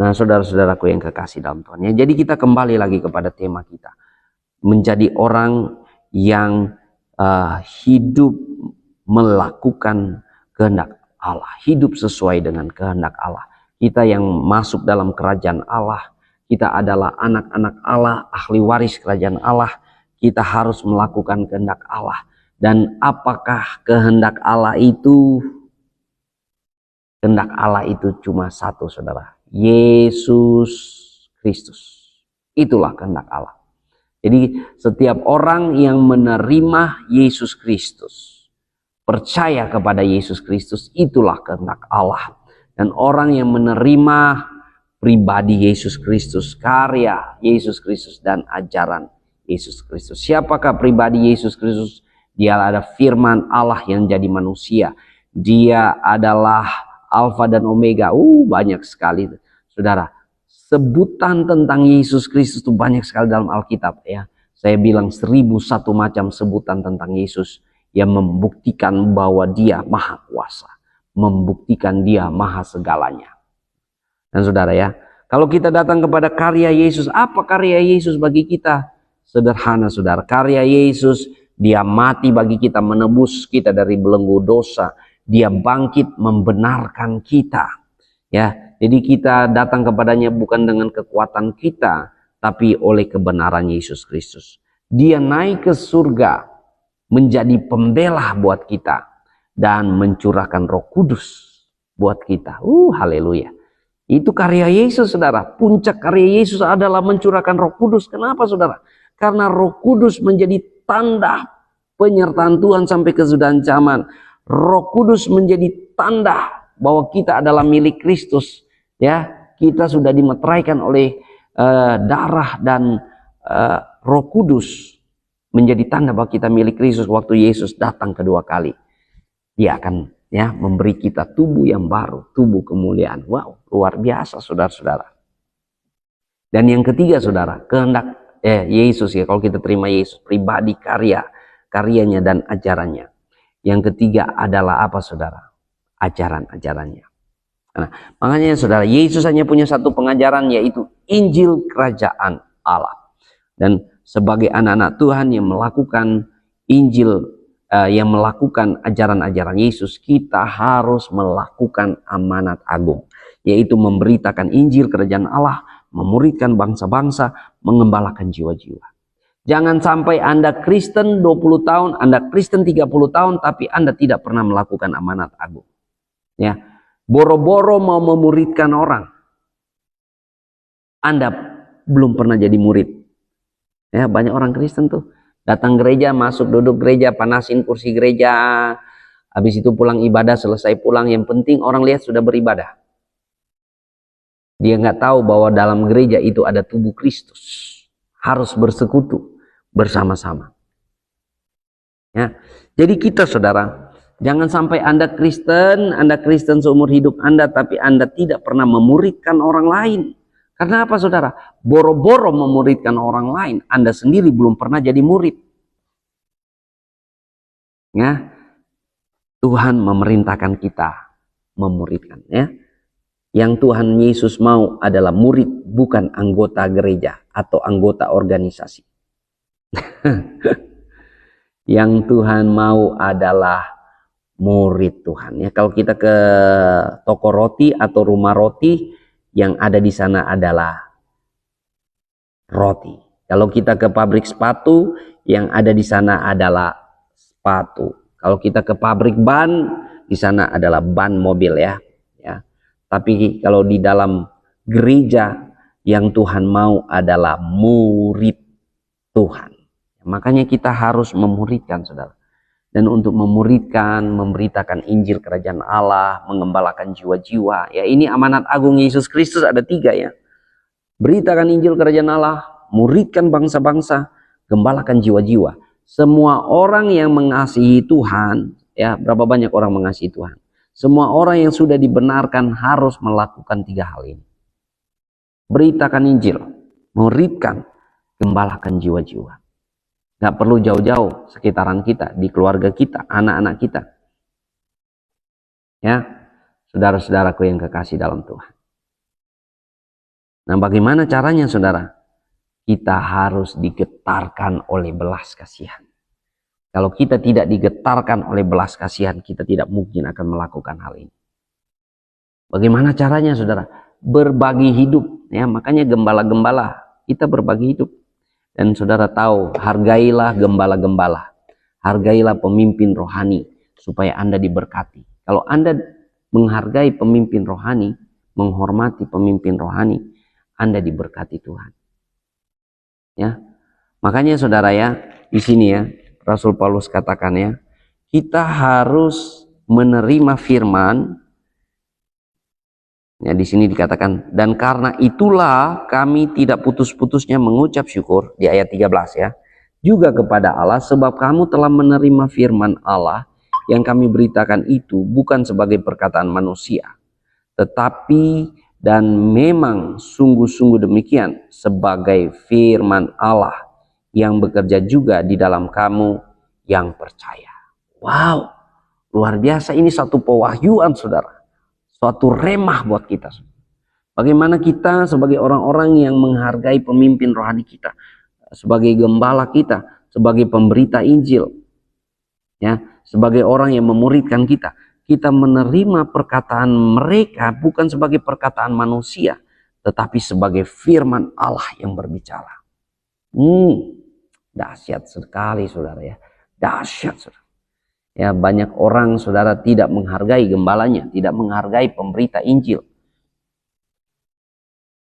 Nah, saudara-saudaraku yang kekasih dalam Tuhan. Ya, jadi kita kembali lagi kepada tema kita. Menjadi orang yang hidup melakukan kehendak Allah, hidup sesuai dengan kehendak Allah. Kita yang masuk dalam kerajaan Allah, kita adalah anak-anak Allah, ahli waris kerajaan Allah. Kita harus melakukan kehendak Allah. Dan apakah kehendak Allah itu? Kehendak Allah itu cuma satu, saudara, Yesus Kristus. Itulah kehendak Allah. Jadi setiap orang yang menerima Yesus Kristus, percaya kepada Yesus Kristus, itulah kehendak Allah. Dan orang yang menerima pribadi Yesus Kristus, karya Yesus Kristus, dan ajaran Yesus Kristus. Siapakah pribadi Yesus Kristus? Dia adalah firman Allah yang jadi manusia. Dia adalah Alfa dan Omega. Banyak sekali, saudara. sebutan tentang Yesus Kristus itu banyak sekali dalam Alkitab ya. Saya bilang 1001 macam sebutan tentang Yesus yang membuktikan bahwa dia maha kuasa, membuktikan dia maha segalanya. Dan saudara ya, kalau kita datang kepada karya Yesus, apa karya Yesus bagi kita? Sederhana saudara, karya Yesus, dia mati bagi kita, menebus kita dari belenggu dosa. Dia bangkit membenarkan kita. Ya, jadi kita datang kepadanya bukan dengan kekuatan kita, tapi oleh kebenaran Yesus Kristus. Dia naik ke surga menjadi pembela buat kita dan mencurahkan Roh Kudus buat kita. Haleluya. Itu karya Yesus, saudara. Puncak karya Yesus adalah mencurahkan Roh Kudus. Kenapa, saudara? Karena Roh Kudus menjadi tanda penyertaan Tuhan sampai kesudahan zaman. Roh Kudus menjadi tanda bahwa kita adalah milik Kristus. Ya, kita sudah dimeteraikan oleh darah dan Roh Kudus, menjadi tanda bahwa kita milik Kristus. Waktu Yesus datang kedua kali, dia akan ya memberi kita tubuh yang baru, tubuh kemuliaan. Wow, luar biasa saudara-saudara. Dan yang ketiga saudara, kehendak Yesus ya, kalau kita terima Yesus pribadi, karyanya dan ajarannya. Yang ketiga adalah apa saudara? Ajaran-ajarannya. Nah, makanya saudara, Yesus hanya punya satu pengajaran, yaitu Injil Kerajaan Allah. Dan sebagai anak-anak Tuhan yang melakukan Injil, yang melakukan ajaran-ajaran Yesus, kita harus melakukan amanat agung, yaitu memberitakan Injil Kerajaan Allah, memuridkan bangsa-bangsa, mengembalakan jiwa-jiwa. Jangan sampai Anda Kristen 20 tahun, Anda Kristen 30 tahun, tapi Anda tidak pernah melakukan amanat agung. Ya, boro-boro mau memuridkan orang, Anda belum pernah jadi murid. Ya, banyak orang Kristen tuh datang gereja, masuk duduk gereja, panasin kursi gereja, habis itu pulang ibadah, selesai pulang, yang penting orang lihat sudah beribadah. Dia nggak tahu bahwa dalam gereja itu ada tubuh Kristus, harus bersekutu bersama-sama. Ya, jadi kita saudara, jangan sampai Anda Kristen seumur hidup Anda, tapi Anda tidak pernah memuridkan orang lain. Karena apa saudara? Boro-boro memuridkan orang lain, Anda sendiri belum pernah jadi murid. Ya, Tuhan memerintahkan kita memuridkan. Ya, yang Tuhan Yesus mau adalah murid, bukan anggota gereja atau anggota organisasi. Yang Tuhan mau adalah murid Tuhan. Ya, kalau kita ke toko roti atau rumah roti, yang ada di sana adalah roti. Kalau kita ke pabrik sepatu, yang ada di sana adalah sepatu. Kalau kita ke pabrik ban, di sana adalah ban mobil ya. Ya. Tapi kalau di dalam gereja, yang Tuhan mau adalah murid Tuhan. Makanya kita harus memuridkan saudara. Dan untuk memuridkan, memberitakan Injil Kerajaan Allah, mengembalakan jiwa-jiwa. Ya, ini amanat agung Yesus Kristus ada 3 ya. Beritakan Injil Kerajaan Allah, muridkan bangsa-bangsa, gembalakan jiwa-jiwa. Semua orang yang mengasihi Tuhan, ya, berapa banyak orang mengasihi Tuhan? Semua orang yang sudah dibenarkan harus melakukan 3 hal ini. Beritakan Injil, muridkan, gembalakan jiwa-jiwa. Gak perlu jauh-jauh, sekitaran kita, di keluarga kita, anak-anak kita. Ya, saudara-saudaraku yang kekasih dalam Tuhan. Nah, bagaimana caranya saudara? Kita harus digetarkan oleh belas kasihan. Kalau kita tidak digetarkan oleh belas kasihan, kita tidak mungkin akan melakukan hal ini. Bagaimana caranya saudara? Berbagi hidup. Ya, makanya gembala-gembala, kita berbagi hidup. Dan saudara tahu, hargailah gembala-gembala, hargailah pemimpin rohani, supaya Anda diberkati. Kalau Anda menghargai pemimpin rohani, menghormati pemimpin rohani, Anda diberkati Tuhan. Ya, makanya saudara ya, di sini ya, Rasul Paulus katakan ya, kita harus menerima firman. Ya, di sini dikatakan, dan karena itulah kami tidak putus-putusnya mengucap syukur, di ayat 13 ya, juga kepada Allah, sebab kamu telah menerima firman Allah yang kami beritakan itu bukan sebagai perkataan manusia, tetapi Dan memang sungguh-sungguh demikian sebagai firman Allah yang bekerja juga di dalam kamu yang percaya. Wow, luar biasa, ini satu pewahyuan saudara. Suatu remah buat kita. Bagaimana kita sebagai orang-orang yang menghargai pemimpin rohani kita, sebagai gembala kita, sebagai pemberita Injil, ya, sebagai orang yang memuridkan kita, kita menerima perkataan mereka bukan sebagai perkataan manusia, tetapi sebagai firman Allah yang berbicara. Dahsyat sekali saudara ya, dahsyat saudara. Ya, banyak orang saudara tidak menghargai gembalanya, tidak menghargai pemberita Injil.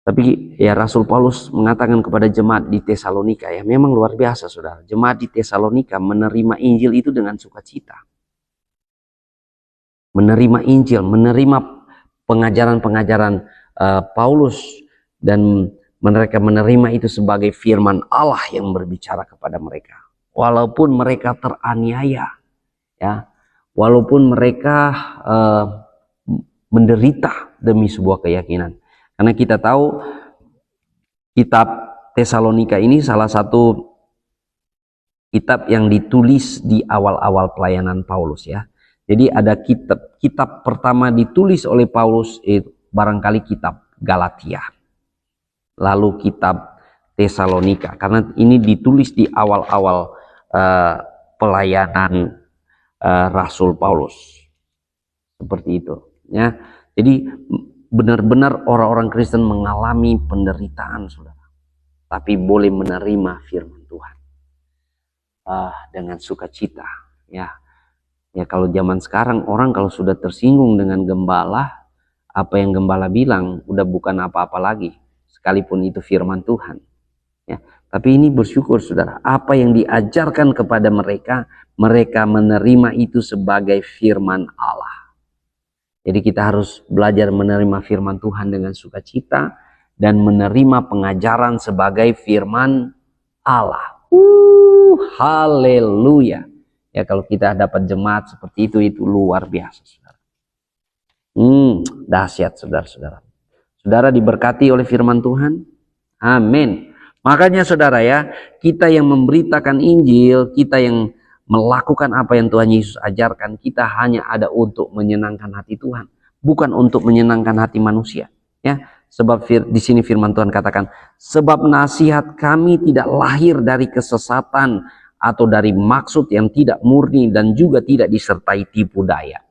Tapi ya Rasul Paulus mengatakan kepada jemaat di Tesalonika, ya memang luar biasa saudara. Jemaat di Tesalonika menerima Injil itu dengan sukacita. Menerima Injil, menerima pengajaran-pengajaran Paulus, dan mereka menerima itu sebagai firman Allah yang berbicara kepada mereka. Walaupun mereka teraniaya, ya, walaupun mereka menderita demi sebuah keyakinan. Karena kita tahu kitab Tesalonika ini salah satu kitab yang ditulis di awal-awal pelayanan Paulus ya. Jadi ada kitab pertama ditulis oleh Paulus itu barangkali kitab Galatia. Lalu kitab Tesalonika, karena ini ditulis di awal-awal pelayanan Rasul Paulus. Seperti itu ya. Jadi benar-benar orang-orang Kristen mengalami penderitaan saudara, tapi boleh menerima firman Tuhan dengan sukacita ya. Ya kalau zaman sekarang orang kalau sudah tersinggung dengan gembala, apa yang gembala bilang udah bukan apa-apa lagi, sekalipun itu firman Tuhan. Ya, tapi ini bersyukur saudara, apa yang diajarkan kepada mereka, mereka menerima itu sebagai firman Allah. Jadi kita harus belajar menerima firman Tuhan dengan sukacita dan menerima pengajaran sebagai firman Allah. Haleluya. Ya kalau kita dapat jemaat seperti itu luar biasa saudara. Dahsyat saudara-saudara. Saudara diberkati oleh firman Tuhan. Amin. Makanya saudara ya, kita yang memberitakan Injil, kita yang melakukan apa yang Tuhan Yesus ajarkan, kita hanya ada untuk menyenangkan hati Tuhan, bukan untuk menyenangkan hati manusia. Ya, sebab di sini firman Tuhan katakan, sebab nasihat kami tidak lahir dari kesesatan atau dari maksud yang tidak murni dan juga tidak disertai tipu daya.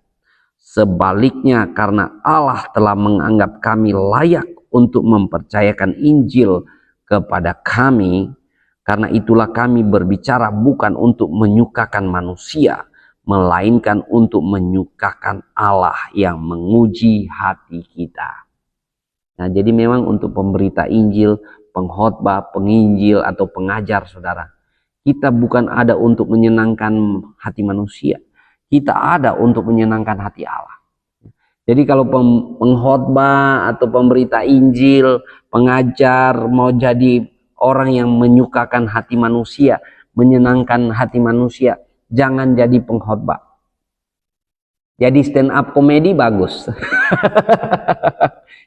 Sebaliknya karena Allah telah menganggap kami layak untuk mempercayakan Injil kepada kami, karena itulah kami berbicara bukan untuk menyukakan manusia, melainkan untuk menyukakan Allah yang menguji hati kita. Nah, jadi memang untuk pemberita Injil, pengkhotbah, penginjil atau pengajar saudara, kita bukan ada untuk menyenangkan hati manusia. Kita ada untuk menyenangkan hati Allah. Jadi kalau pengkhotbah atau pemberita Injil, pengajar mau jadi orang yang menyukakan hati manusia, menyenangkan hati manusia, jangan jadi pengkhotbah. Jadi stand up komedi bagus.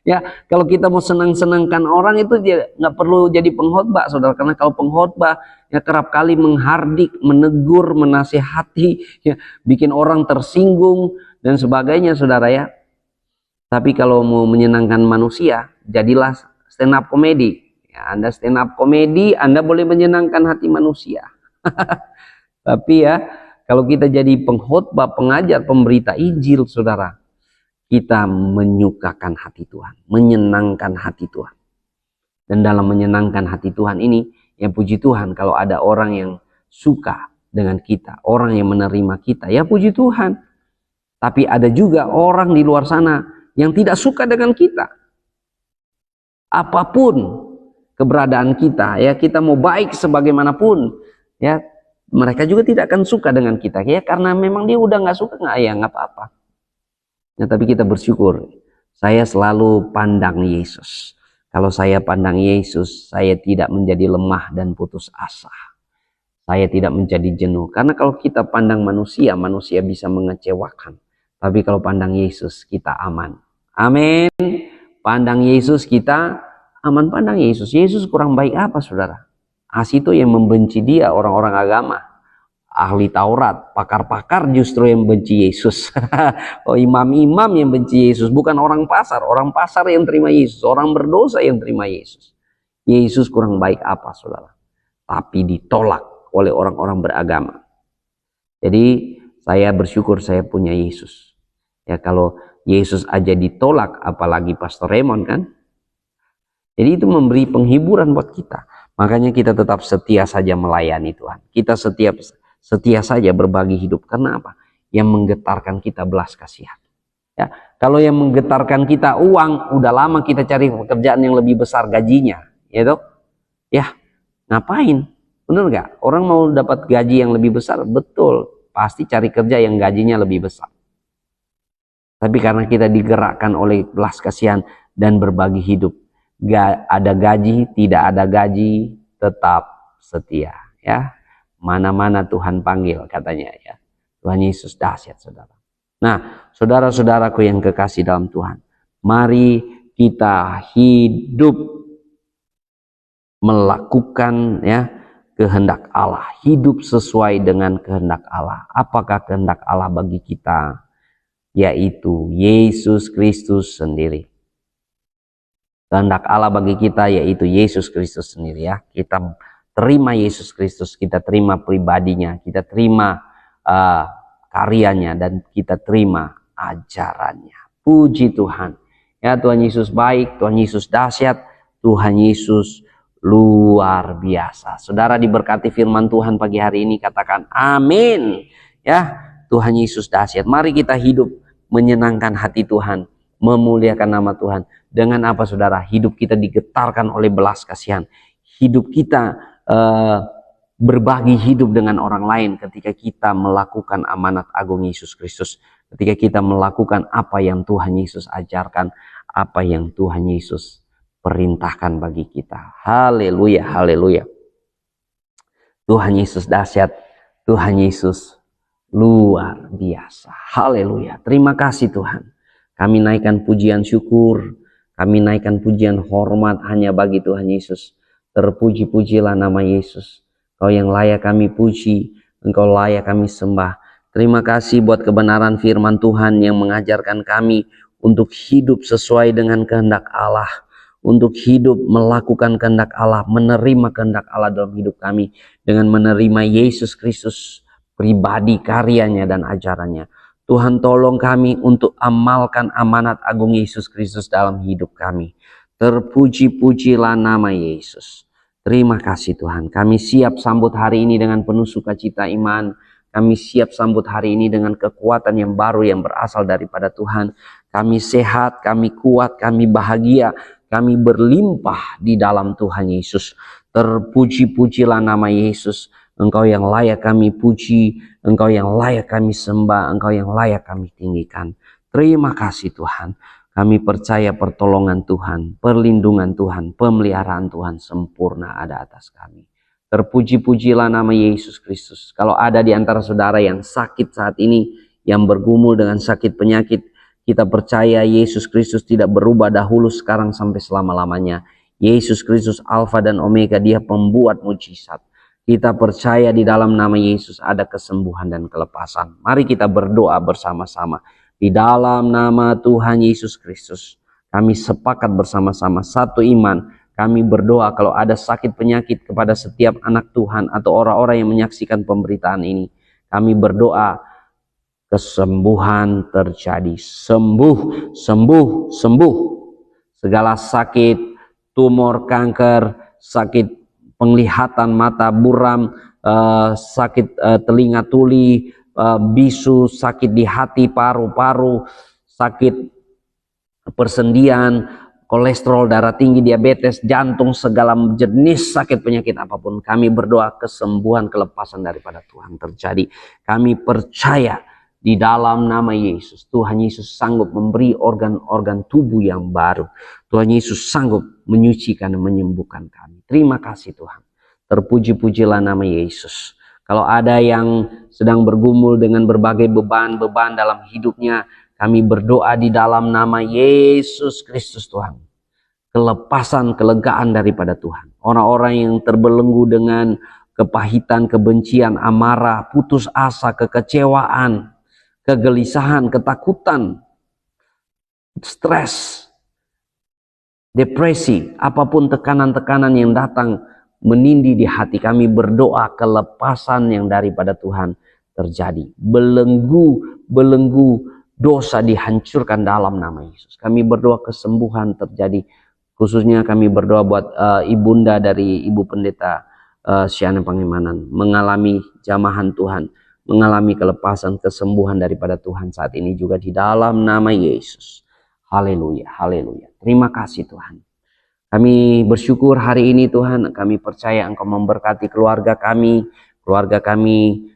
Ya, kalau kita mau senang-senangkan orang itu dia nggak perlu jadi pengkhotbah, saudara. Karena kalau pengkhotbah ya kerap kali menghardik, menegur, menasihati, ya, bikin orang tersinggung dan sebagainya, saudara ya. Tapi kalau mau menyenangkan manusia, jadilah stand up komedi. Ya, Anda stand up komedi, Anda boleh menyenangkan hati manusia. Tapi ya, kalau kita jadi pengkhotbah, pengajar, pemberita Injil, saudara, kita menyukakan hati Tuhan, menyenangkan hati Tuhan. Dan dalam menyenangkan hati Tuhan ini, ya puji Tuhan kalau ada orang yang suka dengan kita, orang yang menerima kita, ya puji Tuhan. Tapi ada juga orang di luar sana yang tidak suka dengan kita. Apapun keberadaan kita, ya kita mau baik sebagaimanapun, ya mereka juga tidak akan suka dengan kita, ya karena memang dia udah nggak suka, ya nggak apa-apa. Nah, tapi kita bersyukur, saya selalu pandang Yesus. Kalau saya pandang Yesus, saya tidak menjadi lemah dan putus asa. Saya tidak menjadi jenuh. Karena kalau kita pandang manusia, manusia bisa mengecewakan. Tapi kalau pandang Yesus, kita aman. Amin. Pandang Yesus kita aman, pandang Yesus. Yesus kurang baik apa saudara? Itu yang membenci dia, orang-orang agama, ahli Taurat, pakar-pakar justru yang benci Yesus. Oh, imam-imam yang benci Yesus, bukan orang pasar. Orang pasar yang terima Yesus, orang berdosa yang terima Yesus. Yesus kurang baik apa saudara? Tapi ditolak oleh orang-orang beragama. Jadi saya bersyukur saya punya Yesus. Ya, kalau Yesus aja ditolak, apalagi Pastor Raymond kan? Jadi itu memberi penghiburan buat kita. Makanya kita tetap setia saja melayani Tuhan. Kita setia saja berbagi hidup. Karena apa? Yang menggetarkan kita belas kasihan. Ya, kalau yang menggetarkan kita uang, udah lama kita cari pekerjaan yang lebih besar gajinya, ya toh? Ya, ngapain? Bener nggak? Orang mau dapat gaji yang lebih besar, betul. Pasti cari kerja yang gajinya lebih besar. Tapi karena kita digerakkan oleh belas kasihan dan berbagi hidup, gak ada gaji, tidak ada gaji, tetap setia. Ya, mana-mana Tuhan panggil katanya ya. Tuhan Yesus dahsyat saudara. Nah, saudara-saudaraku yang kekasih dalam Tuhan, mari kita hidup melakukan ya kehendak Allah, hidup sesuai dengan kehendak Allah. Apakah kehendak Allah bagi kita? Yaitu Yesus Kristus sendiri. Kehendak Allah bagi kita yaitu Yesus Kristus sendiri ya. Kita terima Yesus Kristus, kita terima pribadinya, kita terima karyanya, dan kita terima ajarannya. Puji Tuhan. Ya, Tuhan Yesus baik, Tuhan Yesus dahsyat, Tuhan Yesus luar biasa. Saudara diberkati firman Tuhan pagi hari ini, katakan amin. Ya, Tuhan Yesus dahsyat. Mari kita hidup menyenangkan hati Tuhan, memuliakan nama Tuhan. Dengan apa saudara? Hidup kita digetarkan oleh belas kasihan. Hidup kita berbagi hidup dengan orang lain ketika kita melakukan amanat agung Yesus Kristus. Ketika kita melakukan apa yang Tuhan Yesus ajarkan, apa yang Tuhan Yesus perintahkan bagi kita. Haleluya, haleluya. Tuhan Yesus dahsyat, Tuhan Yesus luar biasa. Haleluya. Terima kasih Tuhan. Kami naikkan pujian syukur, kami naikkan pujian hormat hanya bagi Tuhan Yesus. Terpuji-pujilah nama Yesus. Kau yang layak kami puji, Engkau layak kami sembah. Terima kasih buat kebenaran firman Tuhan yang mengajarkan kami untuk hidup sesuai dengan kehendak Allah. Untuk hidup melakukan kehendak Allah, menerima kehendak Allah dalam hidup kami. Dengan menerima Yesus Kristus pribadi, karyanya dan ajarannya. Tuhan tolong kami untuk amalkan amanat agung Yesus Kristus dalam hidup kami. Terpuji-pujilah nama Yesus. Terima kasih Tuhan. Kami siap sambut hari ini dengan penuh sukacita iman. Kami siap sambut hari ini dengan kekuatan yang baru yang berasal daripada Tuhan. Kami sehat, kami kuat, kami bahagia, kami berlimpah di dalam Tuhan Yesus. Terpuji-pujilah nama Yesus. Engkau yang layak kami puji, Engkau yang layak kami sembah, Engkau yang layak kami tinggikan. Terima kasih Tuhan. Kami percaya pertolongan Tuhan, perlindungan Tuhan, pemeliharaan Tuhan sempurna ada atas kami. Terpuji-pujilah nama Yesus Kristus. Kalau ada di antara saudara yang sakit saat ini, yang bergumul dengan sakit penyakit, kita percaya Yesus Kristus tidak berubah dahulu, sekarang sampai selama-lamanya. Yesus Kristus Alfa dan Omega, Dia pembuat mujizat. Kita percaya di dalam nama Yesus ada kesembuhan dan kelepasan. Mari kita berdoa bersama-sama. Di dalam nama Tuhan Yesus Kristus, kami sepakat bersama-sama satu iman. Kami berdoa kalau ada sakit penyakit kepada setiap anak Tuhan atau orang-orang yang menyaksikan pemberitaan ini. Kami berdoa kesembuhan terjadi. Sembuh, sembuh, sembuh. Segala sakit, tumor, kanker, sakit penglihatan mata buram, sakit telinga tuli, bisu, sakit di hati, paru-paru, sakit persendian, kolesterol, darah tinggi, diabetes, jantung, segala jenis sakit penyakit apapun. Kami berdoa kesembuhan, kelepasan daripada Tuhan terjadi. Kami percaya di dalam nama Yesus, Tuhan Yesus sanggup memberi organ-organ tubuh yang baru. Tuhan Yesus sanggup menyucikan dan menyembuhkan kami. Terima kasih Tuhan. Terpuji-pujilah nama Yesus. Kalau ada yang sedang bergumul dengan berbagai beban-beban dalam hidupnya, Kami berdoa di dalam nama Yesus Kristus Tuhan. Kelepasan, kelegaan daripada Tuhan. Orang-orang yang terbelenggu dengan kepahitan, kebencian, amarah, putus asa, kekecewaan, kegelisahan, ketakutan, stres, depresi, apapun tekanan-tekanan yang datang menindih di hati, kami berdoa kelepasan yang daripada Tuhan terjadi. Belenggu dosa dihancurkan dalam nama Yesus. Kami berdoa kesembuhan terjadi. Khususnya kami berdoa buat ibunda dari Ibu Pendeta Siana Pangemanan, mengalami jamahan Tuhan, mengalami kelepasan, kesembuhan daripada Tuhan saat ini juga di dalam nama Yesus. Haleluya, haleluya. Terima kasih Tuhan. Kami bersyukur hari ini Tuhan, kami percaya Engkau memberkati keluarga kami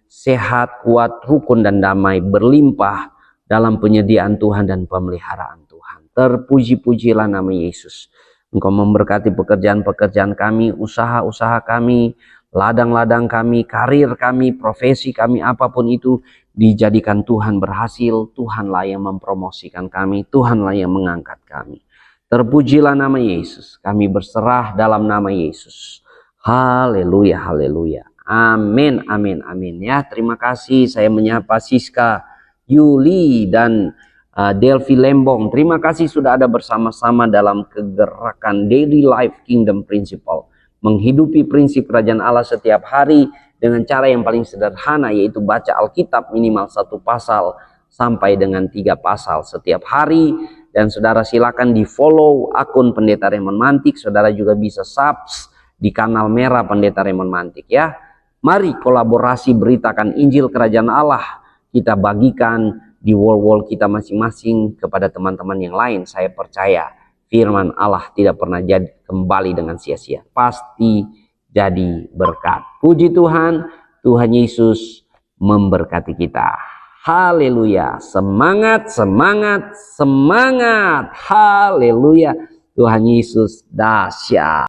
sehat, kuat, rukun dan damai, berlimpah dalam penyediaan Tuhan dan pemeliharaan Tuhan. Terpuji-pujilah nama Yesus. Engkau memberkati pekerjaan-pekerjaan kami, usaha-usaha kami, ladang-ladang kami, karir kami, profesi kami, apapun itu dijadikan Tuhan berhasil. Tuhanlah yang mempromosikan kami, Tuhanlah yang mengangkat kami. Terpujilah nama Yesus. Kami berserah dalam nama Yesus. Haleluya, haleluya. Amin, amin, amin. Ya, terima kasih. Saya menyapa Siska, Yuli, dan Delvi Lembong. Terima kasih sudah ada bersama-sama dalam kegerakan Daily Life Kingdom Principle. Menghidupi prinsip kerajaan Allah setiap hari dengan cara yang paling sederhana, yaitu baca Alkitab minimal 1 pasal sampai dengan 3 pasal setiap hari. Dan saudara silakan di follow akun Pendeta Raymond Mantik. Saudara juga bisa subs di kanal merah Pendeta Raymond Mantik ya. Mari kolaborasi beritakan Injil Kerajaan Allah. Kita bagikan di wall-wall kita masing-masing kepada teman-teman yang lain. Saya percaya firman Allah tidak pernah jadi kembali dengan sia-sia. Pasti jadi berkat. Puji Tuhan, Tuhan Yesus memberkati kita. Haleluya. Semangat, semangat, semangat. Haleluya. Tuhan Yesus dahsyat.